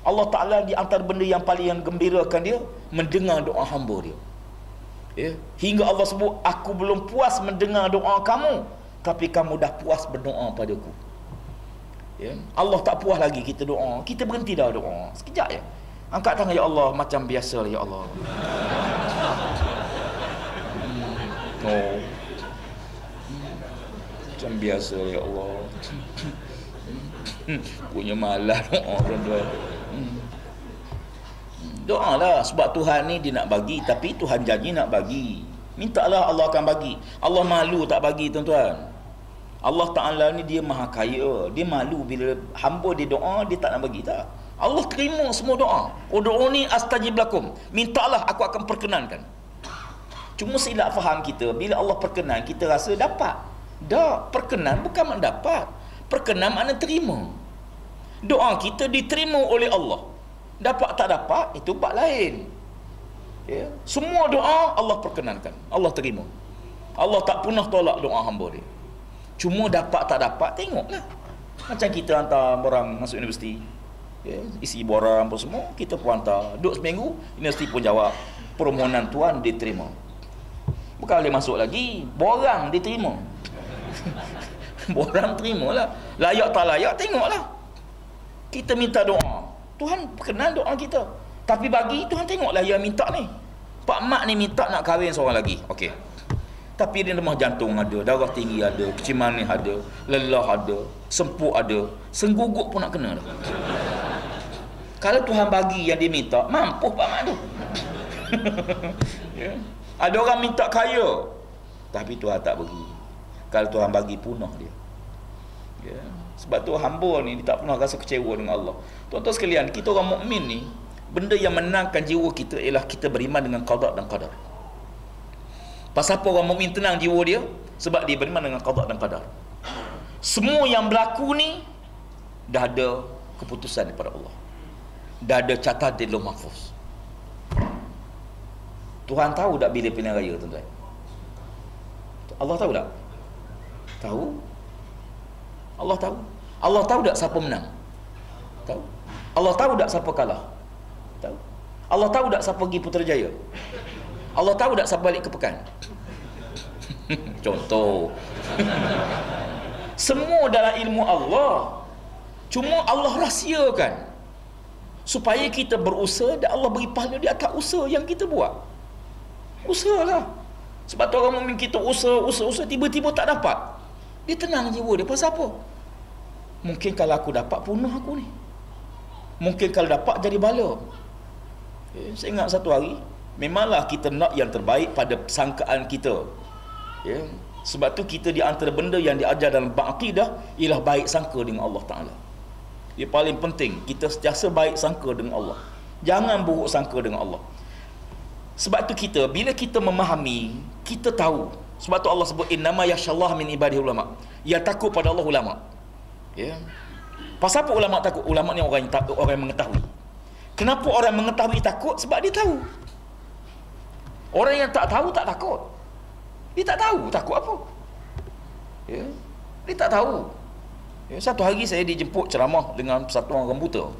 Allah Ta'ala di antara benda yang paling gembirakan dia, mendengar doa hamba dia. Hingga Allah sebut, aku belum puas mendengar doa kamu, tapi kamu dah puas berdoa padaku. Allah tak puas lagi kita doa, kita berhenti dah doa. Sekejap je, angkat tangan, ya Allah, macam biasa lah, ya Allah. Macam biasa, ya Allah. Punya malas doa, tuan-tuan. Doa lah, sebab Tuhan ni dia nak bagi, tapi Tuhan janji nak bagi. Mintalah, Allah akan bagi. Allah malu tak bagi, tuan-tuan. Allah Ta'ala ni dia maha kaya, dia malu bila hamba dia doa, dia tak nak bagi, tak. Allah terima semua doa. Ud'uni astajib lakum, mintalah aku akan perkenankan. Cuma silap faham kita, bila Allah perkenan, kita rasa dapat. Tak, perkenan bukan mendapat. Perkenan makna terima. Doa kita diterima oleh Allah. Dapat tak dapat, itu bab lain. Semua doa Allah perkenankan, Allah terima. Allah tak pernah tolak doa hamba dia. Cuma dapat tak dapat, tengoklah. Macam kita hantar orang masuk universiti, isi borang apa semua, kita pun hantar. Duduk seminggu, universiti pun jawab, permohonan tuan diterima. Bukan boleh masuk lagi, borang diterima. Borang terimalah. Layak tak layak, tengoklah. Kita minta doa, Tuhan kenal doa kita. Tapi bagi Tuhan, tengoklah yang minta ni. Pak mak ni minta nak kahwin seorang lagi. Okey. Tapi dia lemah jantung ada, darah tinggi ada, kecil manis ada, lelah ada, sempuk ada, sengguguk pun nak kena dah. Kalau Tuhan bagi yang dia minta, mampu pak mak tu. Ya. Ada orang minta kaya, tapi Tuhan tak bagi. Kalau Tuhan bagi, punah dia. Ya. Sebab tu hamba ni dia tak pernah rasa kecewa dengan Allah. Tuan-tuan sekalian, kita orang mukmin ni, benda yang menangkan jiwa kita ialah kita beriman dengan qada dan qadar. Pasal apa orang mukmin tenang jiwa dia? Sebab dia beriman dengan qada dan qadar. Semua yang berlaku ni dah ada keputusan daripada Allah. Dah ada catatan di Lauh Mahfuz. Tuhan tahu tak bila pilihan raya, tuan-tuan? Allah tahu tak? Tahu. Allah tahu. Allah tahu tak siapa menang? Tahu. Allah tahu tak siapa kalah? Tahu. Allah tahu tak siapa pergi Putrajaya? Allah tahu tak siapa balik ke Pekan? Contoh. Semua dalam ilmu Allah. Cuma Allah rahsiakan supaya kita berusaha dan Allah beri pahala di atas usaha yang kita buat. Usahalah. Sebab tu orang mukmin kita usaha tiba-tiba tak dapat. Dia tenang jiwa dia. Pasal apa? Mungkin kalau aku dapat, punah aku ni. Mungkin kalau dapat, jadi bala. Saya ingat satu hari, memanglah kita nak yang terbaik pada sangkaan kita. Sebab tu kita di antara benda yang diajar dalam bab akidah ialah baik sangka dengan Allah Ta'ala. Dia paling penting, kita sentiasa baik sangka dengan Allah. Jangan buruk sangka dengan Allah. Sebab tu kita, bila kita memahami, kita tahu. Sebab tu Allah sebut, innama yakhshallah min ibadihi ulama. Yang takut pada Allah ulama. Ya. Pasal apa ulama takut? Ulama ni orang yang mengetahui. Kenapa orang mengetahui takut? Sebab dia tahu. Orang yang tak tahu tak takut. Dia tak tahu takut apa. Ya. Dia tak tahu. Ya. Satu hari saya dijemput ceramah dengan satu orang buta.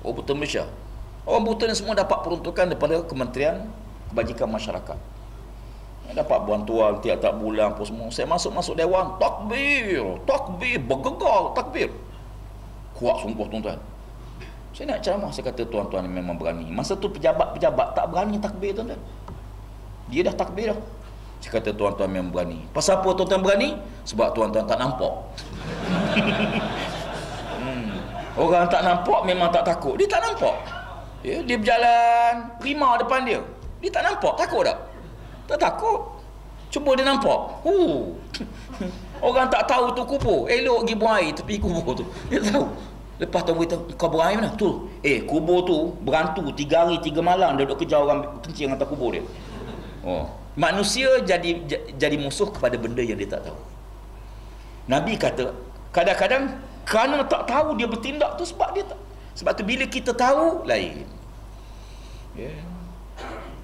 Orang buta Malaysia. Orang buta ni semua dapat peruntukan daripada Kementerian Kebajikan Masyarakat. Dapat bantuan tiap-tiap bulan apa semua. Saya masuk dewan, takbir, bergegar takbir. Kuat sungguh, tuan-tuan. Saya nak ceramah, saya kata tuan-tuan ni memang berani. Masa tu pejabat-pejabat tak berani takbir, tuan-tuan. Dia dah takbir dah. Saya kata tuan-tuan memang berani. Pasal apa tuan-tuan berani? Sebab tuan-tuan tak nampak. Orang tak nampak memang tak takut. Dia tak nampak. Ya, dia berjalan prima depan dia. Dia tak nampak, takut tak? Tak takut. Cuba dia nampak. Orang tak tahu tu kubur. Elok pergi buang air tepi kubur tu. Dia tahu. Lepas tu beritahu, kau buang air mana? Tu. Kubur tu berantu 3 hari 3 malam dia duduk kejar orang kencing atas kubur dia. Manusia jadi musuh kepada benda yang dia tak tahu. Nabi kata, kadang-kadang kerana tak tahu dia bertindak tu sebab dia tak. Sebab tu bila kita tahu, lain.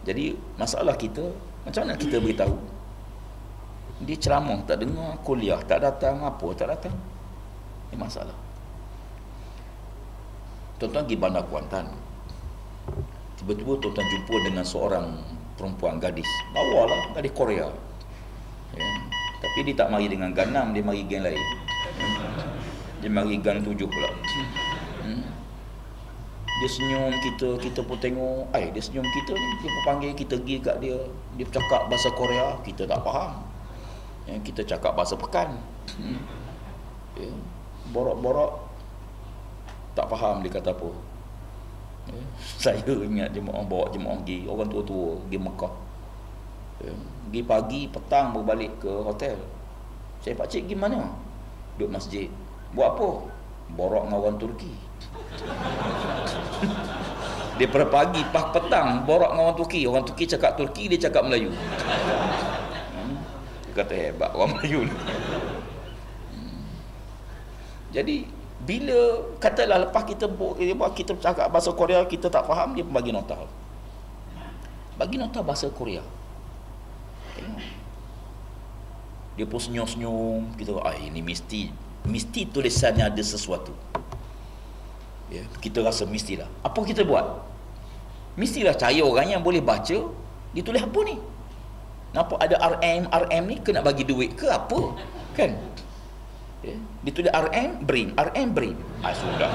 Jadi masalah kita, macam mana kita beritahu? Dia ceramah tak dengar, kuliah tak datang, apa tak datang. Ini masalah. Tuan-tuan pergi Bandar Kuantan. Tiba-tiba tuan-tuan jumpa dengan seorang perempuan gadis. Bawalah, gadis Korea. Tapi dia tak mari dengan gang 6, dia mari gang lain. Dia mari gang 7 pula. Dia senyum kita pun tengok. Dia senyum kita ni. Dia pun panggil kita pergi kat dia. Dia bercakap bahasa Korea, kita tak faham. Kita cakap bahasa Pekan. Borak-borak tak faham dia kata apa. Saya ingat jemaah bawa jemaah pergi, orang tua-tua pergi Mekah. Pergi pagi, petang berbalik ke hotel. Saya, pakcik pergi mana? Duduk masjid. Buat apa? Borak dengan orang Turki. Dia pada pagi, pas petang borak dengan orang Turki. Orang Turki cakap Turki, dia cakap Melayu. Dia kata hebat orang Melayu ni. Jadi bila katalah lepas kita cakap bahasa Korea kita tak faham, dia bagi nota. Bagi nota bahasa Korea. Tengok. Dia pun senyum-senyum. Kita ini mesti tulisannya ada sesuatu. Ya, kita rasa mestilah. Apa kita buat? Mestilah cari orang yang boleh baca, dia tulis apa ni? Nampak ada RM ni kena bagi duit ke apa? Kan? Ya, dia tulis RM bring. Sudah.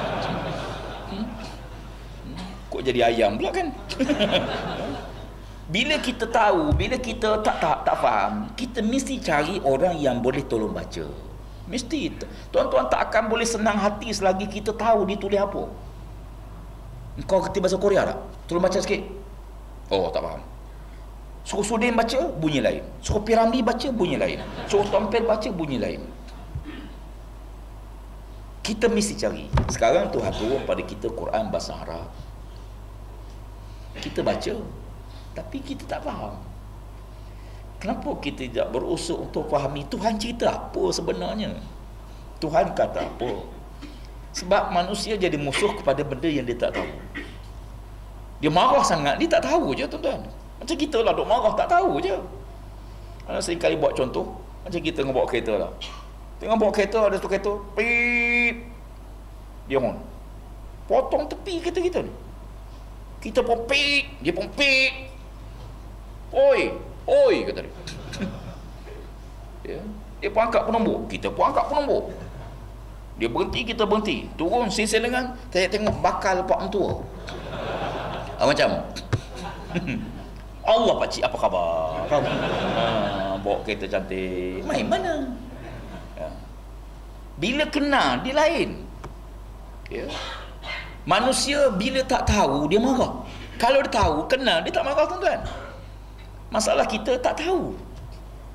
Kok jadi ayam pula kan? Bila kita tahu, bila kita tak faham, kita mesti cari orang yang boleh tolong baca. Mesti. Tuan-tuan tak akan boleh senang hati selagi kita tahu dia tulis apa. Kau kerti bahasa Korea tak? Tolong baca sikit. Oh, tak faham. Suruh Sudin baca, bunyi lain. Suruh Piramli baca, bunyi lain. Suruh Tompel baca, bunyi lain. Kita mesti cari. Sekarang Tuhan turun pada kita Quran bahasa Arab. Kita baca, tapi kita tak faham. Kenapa kita tidak berusaha untuk fahami Tuhan cerita apa sebenarnya? Tuhan kata apa? Sebab manusia jadi musuh kepada benda yang dia tak tahu. Dia marah sangat, dia tak tahu je tuan-tuan. Macam kita lah, duk marah tak tahu je. Seringkali buat contoh, macam kita bawa kereta lah. Tengah bawa kereta, ada satu kereta, pip, dia horn. Potong tepi kereta kita ni. Kita pun pip, dia pun pip. Oi, kata dia. Ya. Dia pun angkat penombor, kita pun angkat penombor. Dia berhenti, kita berhenti. Turun sisi lengan, saya tengok bakal pak mentua. Macam Allah pakcik, apa khabar? Bawa kereta cantik, main mana? Ya. Bila kenal, dia lain. Ya. Manusia bila tak tahu, dia marah. Kalau dia tahu, kenal, dia tak marah tuan-tuan. Masalah kita tak tahu.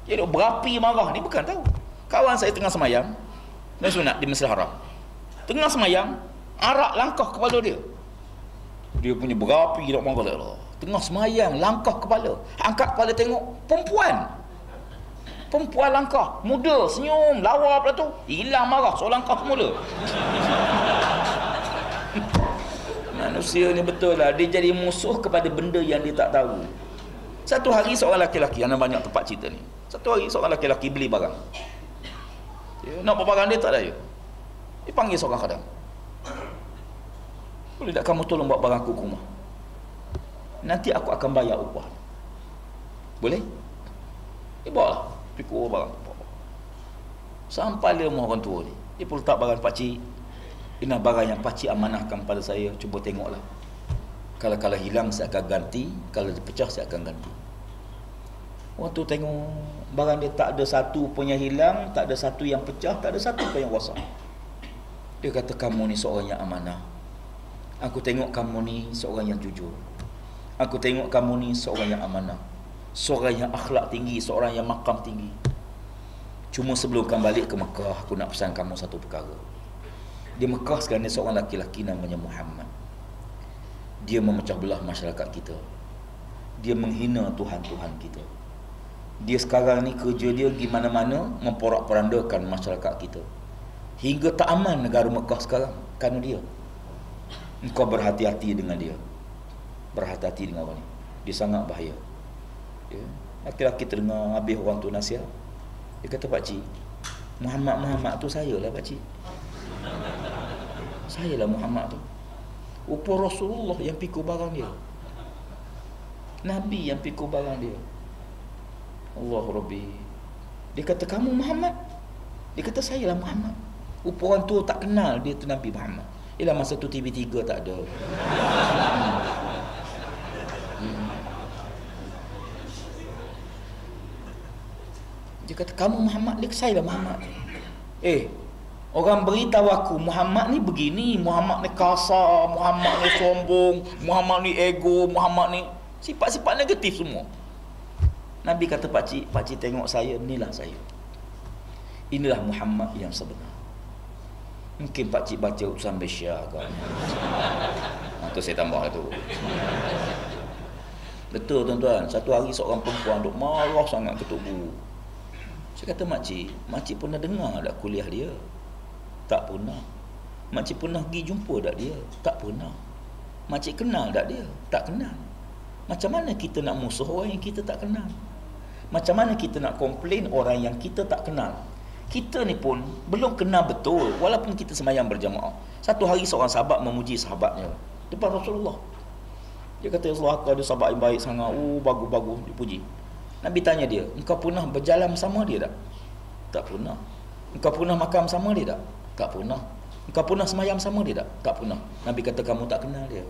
Dia duk berapi marah ni, bukan tahu. Kawan saya tengah semayang, dan sunat di Masjidil Haram. Tengah semayang, arak langkah kepala dia. Dia punya berapi, dia nak marah lah. Tengah semayang, langkah kepala. Angkat kepala tengok, perempuan langkah, muda, senyum, lawa pula tu. Hilang marah, so langkah semula. Manusia ni betul lah, dia jadi musuh kepada benda yang dia tak tahu. Satu hari seorang lelaki, ada banyak tempat cerita ni. Satu hari seorang lelaki beli barang. Dia nak bawa barang dia, tak ada dia. Dia panggil seorang khadam. Boleh tak kamu tolong bawa barang aku ke rumah? Nanti aku akan bayar upah. Boleh? Dia bawa lah. Pikul barang. Sampai dia rumah orang tua ni, dia pun letak barang pakcik. Ini barang yang pakcik amanahkan pada saya. Cuba tengoklah. Kalau hilang saya akan ganti. Kalau dia pecah saya akan ganti. Waktu tengok barang dia, tak ada satu pun yang hilang, tak ada satu yang pecah, tak ada satu pun yang rosak. Dia kata, kamu ni seorang yang amanah. Aku tengok kamu ni seorang yang jujur. Aku tengok kamu ni seorang yang amanah, seorang yang akhlak tinggi, seorang yang makam tinggi. Cuma sebelum kamu balik ke Mekah, aku nak pesan kamu satu perkara. Di Mekah sekarang ni seorang laki-laki namanya Muhammad. Dia memecah belah masyarakat kita. Dia menghina Tuhan-Tuhan kita. Dia sekarang ni kerja dia di mana-mana memporak-porandakan masyarakat kita. Hingga tak aman negara Mekah sekarang kerana dia. Engkau berhati-hati dengan dia. Berhati-hati dengan orang ni. Dia sangat bahaya. Ya. Laki-laki terdengar habis orang tu nasihat. Dia kata, pakcik, Muhammad tu saya lah pakcik. Saya lah Muhammad tu. Rupa Rasulullah yang pikul barang dia. Nabi yang pikul barang dia. Allah Rabbi. Dia kata, kamu Muhammad? Dia kata, saya lah Muhammad. Rupa orang tu tak kenal dia tu Nabi Muhammad. Ialah masa tu TV3 tak ada. Dia kata, kamu Muhammad? Dia kata, saya lah Muhammad. Orang beritahu aku Muhammad ni begini, Muhammad ni kasar, Muhammad ni sombong, Muhammad ni ego, Muhammad ni sifat-sifat negatif semua. Nabi kata, pakcik tengok saya, inilah saya. Inilah Muhammad yang sebenar. Mungkin pakcik baca utusan Bashar ke. Tu saya tambah tu. Betul tuan-tuan, satu hari seorang perempuan duk marah sangat ketuk guru. Saya kata, makcik pernah dengar tak kuliah dia? Tak pernah. Makcik pernah pergi jumpa tak dia? Tak pernah. Makcik kenal tak dia? Tak kenal. Macam mana kita nak musuh orang yang kita tak kenal? Macam mana kita nak komplain orang yang kita tak kenal? Kita ni pun belum kenal betul walaupun kita sembahyang berjamaah. Satu hari seorang sahabat memuji sahabatnya depan Rasulullah. Dia kata, Rasulullah, aku ada sahabat yang baik sangat. Oh, bagus-bagus, dipuji. Nabi tanya dia, engkau pernah berjalan bersama dia tak? Tak pernah. Engkau pernah makan bersama dia tak? Tak pernah. Engkau pernah sembahyang bersama dia tak? Tak pernah. Nabi kata, kamu tak kenal dia.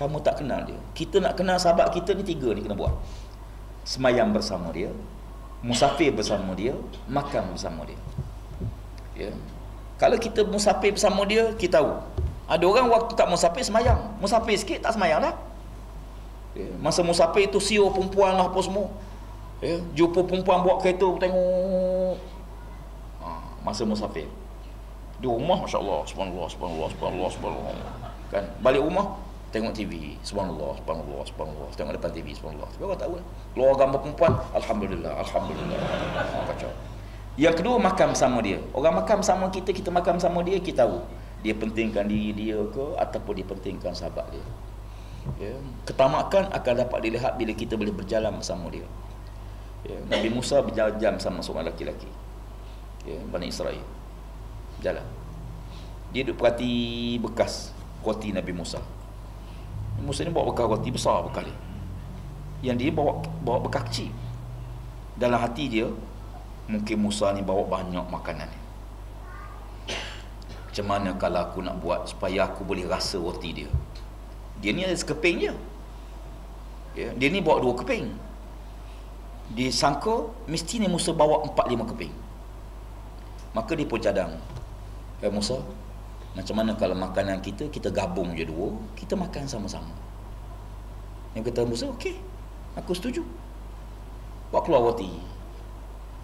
Kamu tak kenal dia. Kita nak kenal sahabat kita ni, 3 ni kena buat. Sembahyang bersama dia, musafir bersama dia, makan bersama dia. Ya. Kalau kita musafir bersama dia, kita tahu. Ada orang waktu tak musafir sembahyang. Musafir sikit tak sembahyang dah. Ya. Masa musafir tu siur perempuan lah apa semua. Ya. Jumpa perempuan bawa kereta tengok. Masa musafir. Di rumah masya-Allah, subhanallah, subhanallah, subhanallah, subhanallah. Kan balik rumah tengok TV, subhanallah, subhanallah, subhanallah. Tengok depan TV, subhanallah. Sebab orang tahu lah. Keluar gambar perempuan, alhamdulillah, alhamdulillah. Kacau. Yang kedua, makan bersama dia. Orang makan bersama kita, kita makan bersama dia, kita tahu dia pentingkan diri dia ke ataupun dia pentingkan sahabat dia. Ya. Ketamakan akan dapat dilihat bila kita boleh berjalan bersama dia. Ya. Nabi Musa berjalan sama seorang lelaki-lelaki. Ya, Bani Israel. Jalan. Dia duduk perhati bekas roti Nabi Musa. Musa ni bawa bekas roti besar bekas dia. Yang dia bawa bekas kecil. Dalam hati dia, mungkin Musa ni bawa banyak makanan ni. Macam mana kalau aku nak buat supaya aku boleh rasa roti dia? Dia ni ada sekeping je. Ya, dia ni bawa 2 keping. Dia sangka mesti ni Musa bawa 4-5 keping. Maka dia pun cadang. Musa, macam mana kalau makanan kita gabung je 2, kita makan sama-sama. Yang kata Musa, okey, aku setuju. Bawa keluar roti.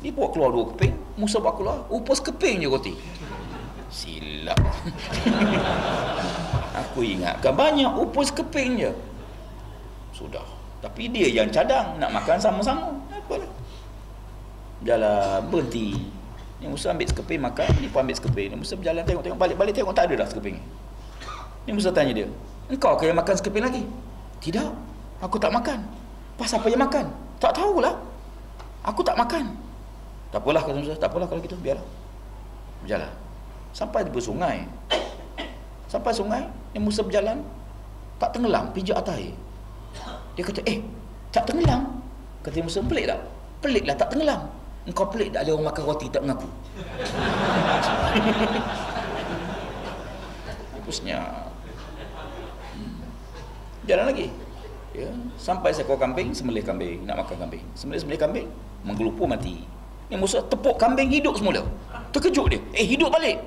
Dia bawa keluar 2 keping, Musa bawa keluar, upos keping je roti. Silap. Aku ingatkan banyak, upos keping je. Sudah. Tapi dia yang cadang, nak makan sama-sama. Apalah. Jalan, berhenti. Ni Musa ambil sekeping makan, ni pun ambil sekeping. Ni Musa berjalan tengok balik tengok tak ada dah sekeping. Ni Musa tanya dia, engkau ke yang makan sekeping lagi? Tidak, aku tak makan. Pasal apa yang makan? Tak tahulah. Aku tak makan. Tak apalah kata Musa, tak apalah kalau gitu, biarlah. Berjalan. Sampai di sungai. Sampai sungai, ni Musa berjalan, tak tenggelam, pijak atas air. Dia kata, tak tenggelam. Kata Musa, pelik tak? Pelik lah tak tenggelam. Engkau pelik tak ada orang makan roti tak mengaku? Pusnya. Jalan lagi. Ya, sampai seekor kambing, sembelih kambing, nak makan kambing. Sembelih kambing, menggelupur mati. Ni Musa tepuk kambing hidup semula. Terkejut dia. Hidup balik.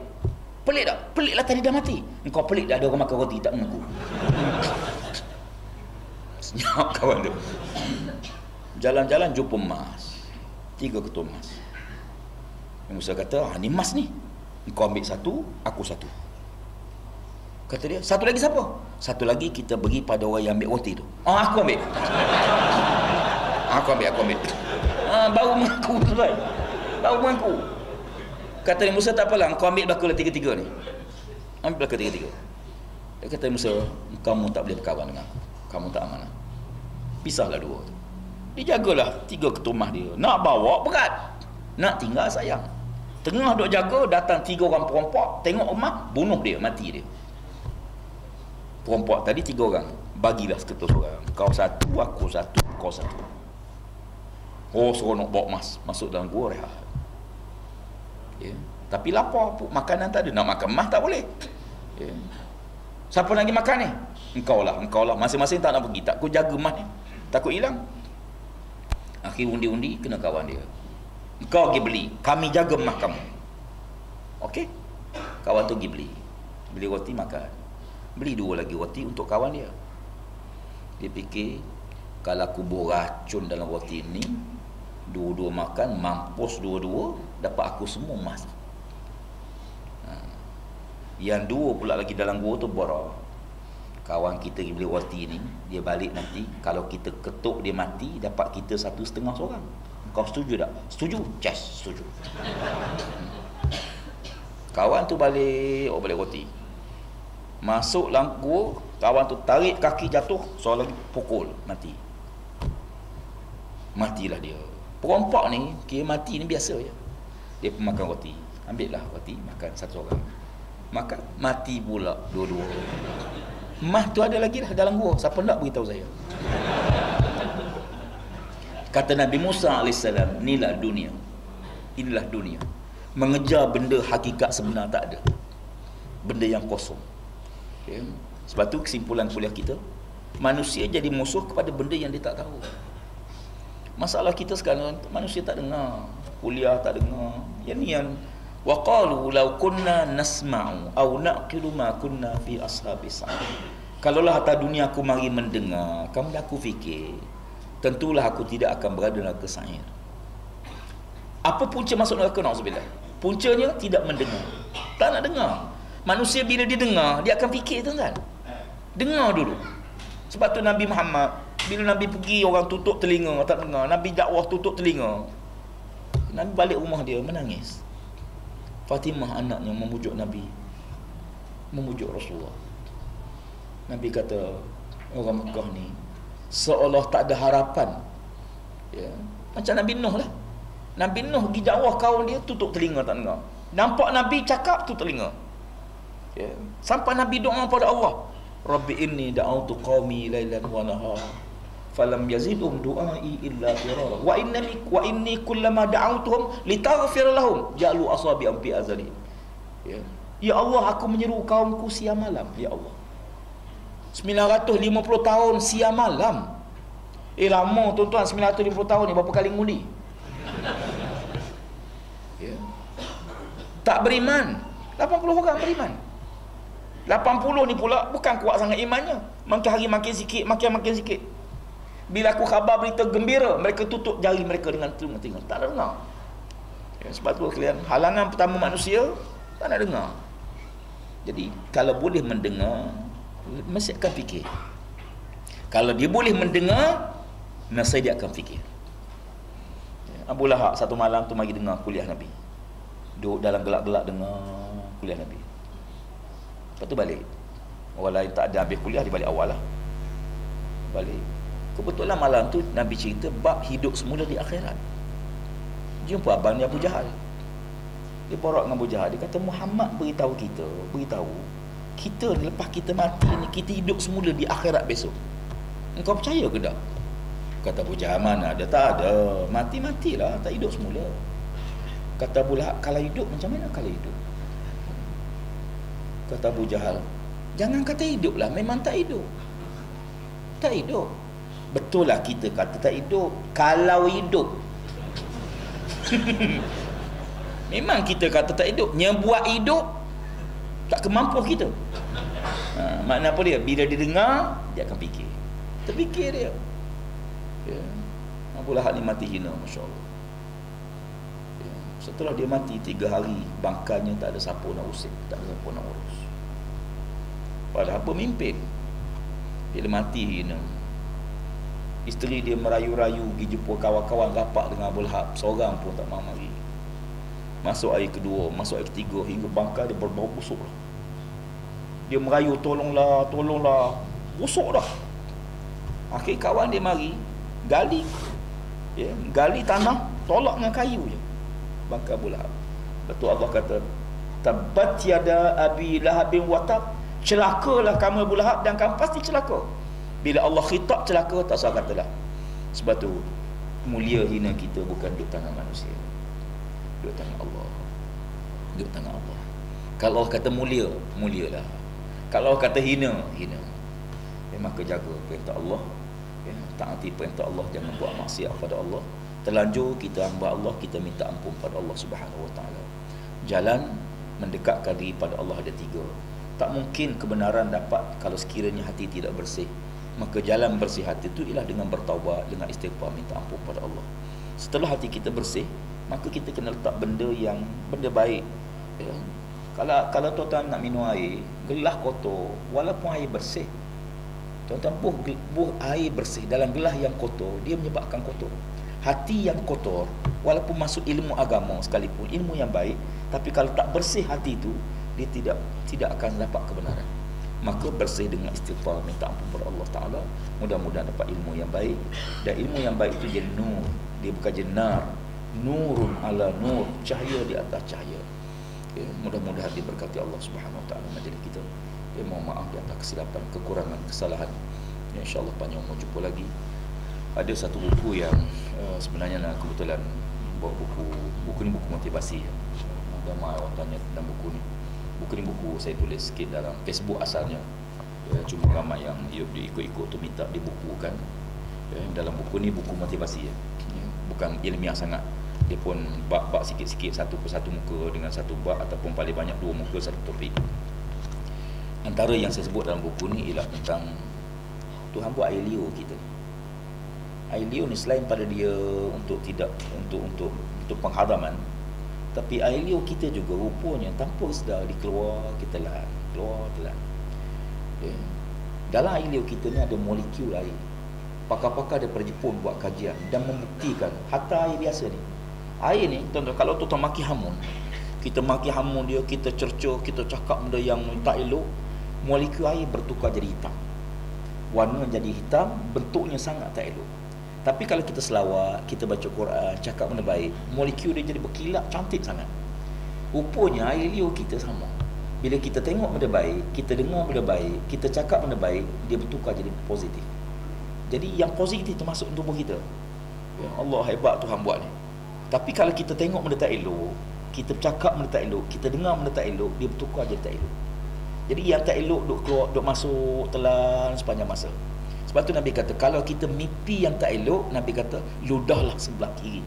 Pelik tak? Pelik lah tadi dah mati. Engkau pelik tak ada orang makan roti tak mengaku? Senyap kawan tu. Jalan-jalan jumpa emas. 3 ketul emas. Musa kata, ni emas ni. Engkau ambil 1, aku 1. Kata dia, 1 lagi siapa? 1 lagi kita bagi pada orang yang ambil roti tu. Aku ambil. Aku ambil. Baru mengaku tuan. Baru mengaku. Kata dia, Musa tak apalah, engkau ambil belaka 3-3 ni. Ambil belaka 3-3. Dia kata Musa, kamu tak boleh berkawan dengan aku. Kamu tak amanah. Pisahlah 2 tu. Dia jagalah 3 ketumah dia. Nak bawa berat, nak tinggal sayang. Tengah duk jaga, datang 3 orang perompak, tengok emas, bunuh dia, mati dia. Perompak tadi 3 orang, bagilah seketul seorang. Kau 1, aku 1, kau 1. Oh, seronok bawa emas masuk dalam gua rehat. Ya. Tapi lapar, makanan tak ada. Nak makan emas tak boleh. Ya. Siapa lagi makan ni? Engkau lah. Masing-masing tak nak pergi. Tak, aku jaga emas ni, takut hilang. Akhir undi-undi kena kawan dia. Kau pergi beli, kami jaga emas kamu. Okey. Kawan tu pergi beli roti makan. Beli 2 lagi roti untuk kawan dia. Dia fikir, kalau aku buat racun dalam roti ni, 2 makan, mampus 2, dapat aku semua emas. Yang 2 pula lagi dalam gua tu borok. Kawan kita pergi beli roti ni, dia balik nanti, kalau kita ketuk dia mati, dapat kita 1,5 seorang. Kau setuju tak? Setuju? Yes, setuju. Kawan tu balik roti. Masuk dalam gua, kawan tu tarik kaki jatuh, seorang lagi pukul, mati. Matilah dia. Perompak ni, kira mati ni biasa je. Dia pemakan roti. Ambillah roti, makan satu orang. Makan, mati pula dua-dua. Mah tu ada lagi dah dalam gua. Siapa nak beritahu saya? Kata Nabi Musa AS, inilah dunia. Inilah dunia. Mengejar benda hakikat sebenar tak ada. Benda yang kosong. Ya. Sebab tu kesimpulan kuliah kita, manusia jadi musuh kepada benda yang dia tak tahu. Masalah kita sekarang, manusia tak dengar. Kuliah tak dengar. Yang ni yang waqalu law kunna nasma'u aw naqilu ma kunna fi ashabis sa'ir. Kalaulah atas dunia aku mari mendengar, kamu aku fikir, tentulah aku tidak akan berada dalam neraka sa'ir. Apa punca masuk neraka? Na'udzubillah. Puncanya tidak mendengar. Tak nak dengar. Manusia bila dia dengar, dia akan fikir, tuan-tuan. Dengar dulu. Sebab tu Nabi Muhammad, bila Nabi pergi, orang tutup telinga, tak dengar. Nabi dakwah tutup telinga. Nabi balik rumah dia menangis. Fatimah anaknya memujuk Nabi, memujuk Rasulullah. Nabi kata, orang Mekah ni seolah tak ada harapan. Ya. Macam Nabi Nuh lah. Nabi Nuh pergi dakwah kaum dia, tutup telinga, tak dengar. Nampak Nabi cakap, tutup telinga. Ya. Sampai Nabi doa pada Allah, Rabbi inni da'autu qawmi lailan wa nahar falam yazidhum du'ai illa firara wa inni kullama da'autuhum litaghfir lahum ja'alu asabi'am fi azali. Ya Allah, aku menyeru kaumku siang malam. Ya Allah, 950 tahun siang malam. Lama tuan-tuan, 950 tahun ni berapa kali ngundi? Ya. Tak beriman 80 orang beriman. 80 ni pula bukan kuat sangat imannya. Makin hari makin sikit, makin sikit. Bila aku khabar berita gembira, mereka tutup jari mereka dengan telinga. Tak nak dengar. Ya, sebab tu kalian, halangan pertama manusia, tak nak dengar. Jadi, kalau boleh mendengar, mesti akan fikir. Kalau dia boleh mendengar, nasib dia akan fikir. Ya, Abu Lahab satu malam tu mari dengar kuliah Nabi. Duduk dalam gelap-gelap dengar kuliah Nabi. Lepas tu balik. Orang lain tak ada habis kuliah, dia balik awal lah. Balik. Kebetulan malam tu Nabi cerita bab hidup semula di akhirat. Jumpa abang ni Abu Jahal. Dia borak dengan Abu Jahal. Dia kata, Muhammad beritahu kita ni lepas kita mati ni, kita hidup semula di akhirat besok. Engkau percaya ke tak? Kata Abu Jahal, mana ada? Tak ada. Mati-matilah, tak hidup semula. Kata Abu Lahab, kalau hidup macam mana kalau hidup? Kata Abu Jahal, jangan kata hidup lah, memang tak hidup. Tak hidup. Betul lah kita kata tak hidup. Kalau hidup memang kita kata tak hidup. Yang buat hidup tak kemampuan kita. Makna apa dia? Bila dia dengar, dia akan fikir. Terfikir dia. Ya. Abu Lahab ni mati hina, Masya Allah. Ya. Setelah dia mati 3 hari, bangkanya tak ada siapa nak usik, tak ada siapa nak urus. Padahal pemimpin. Bila mati hina, isteri dia merayu-rayu pergi jumpa kawan-kawan rapat dengan Abu Lahab, seorang pun tak mahu mari. Masuk hari kedua, masuk hari ketiga, hingga bangkai dia berbau busuk lah. Dia merayu, tolonglah, busuk dah. Akhir kawan dia mari gali, ya, gali tanah, tolak dengan kayu je bangkai Abu Lahab. Betul Allah kata, tabat yada abi lahabin watab, celakalah kamu Abu Lahab, dan kamu pasti celaka. Bila Allah khitab celaka, tak salah katalah. Sebab tu mulia hina kita bukan duduk tangan manusia, duduk tangan Allah. Duduk tangan Allah. Kalau Allah kata mulia, mulialah. Kalau Allah kata hina, hina. Maka jaga perintah Allah, ya, taati perintah Allah, jangan buat maksiat pada Allah. Terlanjur kita hamba Allah, kita minta ampun pada Allah Subhanahu Wa Taala. Jalan mendekatkan diri pada Allah ada 3. Tak mungkin kebenaran dapat kalau sekiranya hati tidak bersih. Maka jalan bersih hati itu ialah dengan bertaubat, dengan istighfar, minta ampun pada Allah. Setelah hati kita bersih, maka kita kena letak benda baik. Ya. Kalau tuan-tuan nak minum air, gelas kotor, walaupun air bersih, tuan-tuan buh air bersih dalam gelas yang kotor, dia menyebabkan kotor. Hati yang kotor, walaupun masuk ilmu agama sekalipun, ilmu yang baik, tapi kalau tak bersih hati itu, dia tidak akan dapat kebenaran. Maka bersih dengan istighfar, minta ampun kepada Allah Ta'ala. Mudah-mudahan dapat ilmu yang baik. Dan ilmu yang baik itu jadi nur, dia bukan jenar. nurun ala nur, cahaya di atas cahaya. Ya, mudah-mudahan diberkati Allah Subhanahu wa taala majlis kita. Ya, mohon maaf di atas kesilapan, kekurangan, kesalahan. Ya, insya-Allah panjang mau jumpa lagi. Ada satu buku yang sebenarnya kebetulan buat buku ni buku motivasi. Ada mai orang tanya tentang buku ni. Buku ni buku saya tulis sikit dalam Facebook asalnya. Ya, cuma ramai yang ikut-ikut tu minta dibukukan. Ya, dalam buku ni buku motivasi ya. Ya, bukan ilmiah sangat. Dia pun bab-bab sikit-sikit, satu persatu muka dengan satu bab, ataupun paling banyak dua muka satu topik. Antara yang saya sebut dalam buku ni ialah tentang Tuhan buat air liur kita. Air liur ni selain pada dia untuk pengharaman, tapi air liur kita juga rupanya tanpa sedar dikeluar, kita telan, keluar, telan. Ya. Dalam air liur kita ni ada molekul air. Pakar-pakar daripada Jepun buat kajian dan membuktikan hatta air biasa ni. Air ni, tuan-tuan, kalau tuan-tuan maki hamun, kita maki hamun dia, kita cerca, kita cakap benda yang tak elok, molekul air bertukar jadi hitam. Warna jadi hitam, bentuknya sangat tak elok. Tapi kalau kita selawat, kita baca Quran, cakap benda baik, molekul dia jadi berkilat cantik sangat. Rupanya air liur kita sama. Bila kita tengok benda baik, kita dengar benda baik, kita cakap benda baik, dia bertukar jadi positif. Jadi yang positif termasuk tubuh kita. Ya Allah, hebat Tuhan buat ni. Tapi kalau kita tengok benda tak elok, kita cakap benda tak elok, kita dengar benda tak elok, dia bertukar jadi tak elok. Jadi yang tak elok duk keluar, duk masuk, telan sepanjang masa. Sebab tu Nabi kata, kalau kita mimpi yang tak elok, Nabi kata, ludahlah sebelah kiri.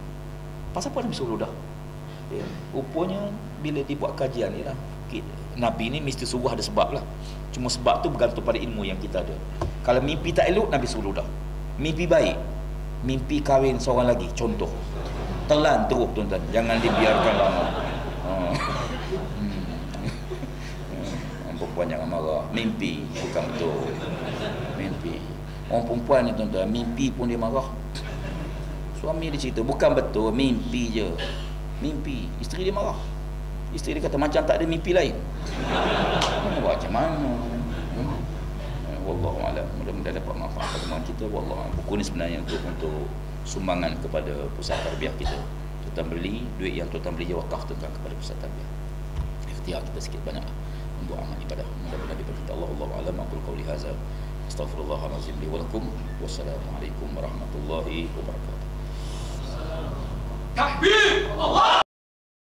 Pasal apa Nabi suruh ludah? Ya, rupanya bila dibuat kajian ni lah, Nabi ni mesti suruh ada sebab lah. Cuma sebab tu bergantung pada ilmu yang kita ada. Kalau mimpi tak elok, Nabi suruh ludah. Mimpi baik, mimpi kahwin seorang lagi, contoh, telan terus tuan-tuan, jangan dibiarkan lama. Perempuan jangan marah, mimpi bukan betul. Mimpi. Orang perempuan ni tuan-tuan, mimpi pun dia marah. Suami dia cerita, bukan betul, mimpi je. Mimpi, isteri dia marah. Isteri dia kata, macam tak ada mimpi lain. Buat macam mana? Wallahualam, mudah-mudahan dapat manfaat pertemuan kita. Wallahualam. Buku ni sebenarnya untuk sumbangan kepada pusat tarbiyah kita. Tuan beli, duit yang tuan beli wakaf tuan kepada pusat tarbiyah. Ikhtiar kita sikit banyak untuk amal ibadah. Mudah-mudahan diberkati Allah. Wallahualam. Aqulu qawli hadza. Astaghfirullahalazim li wa lakum. Wassalamualaikum warahmatullahi wabarakatuh. Takbir! Allah!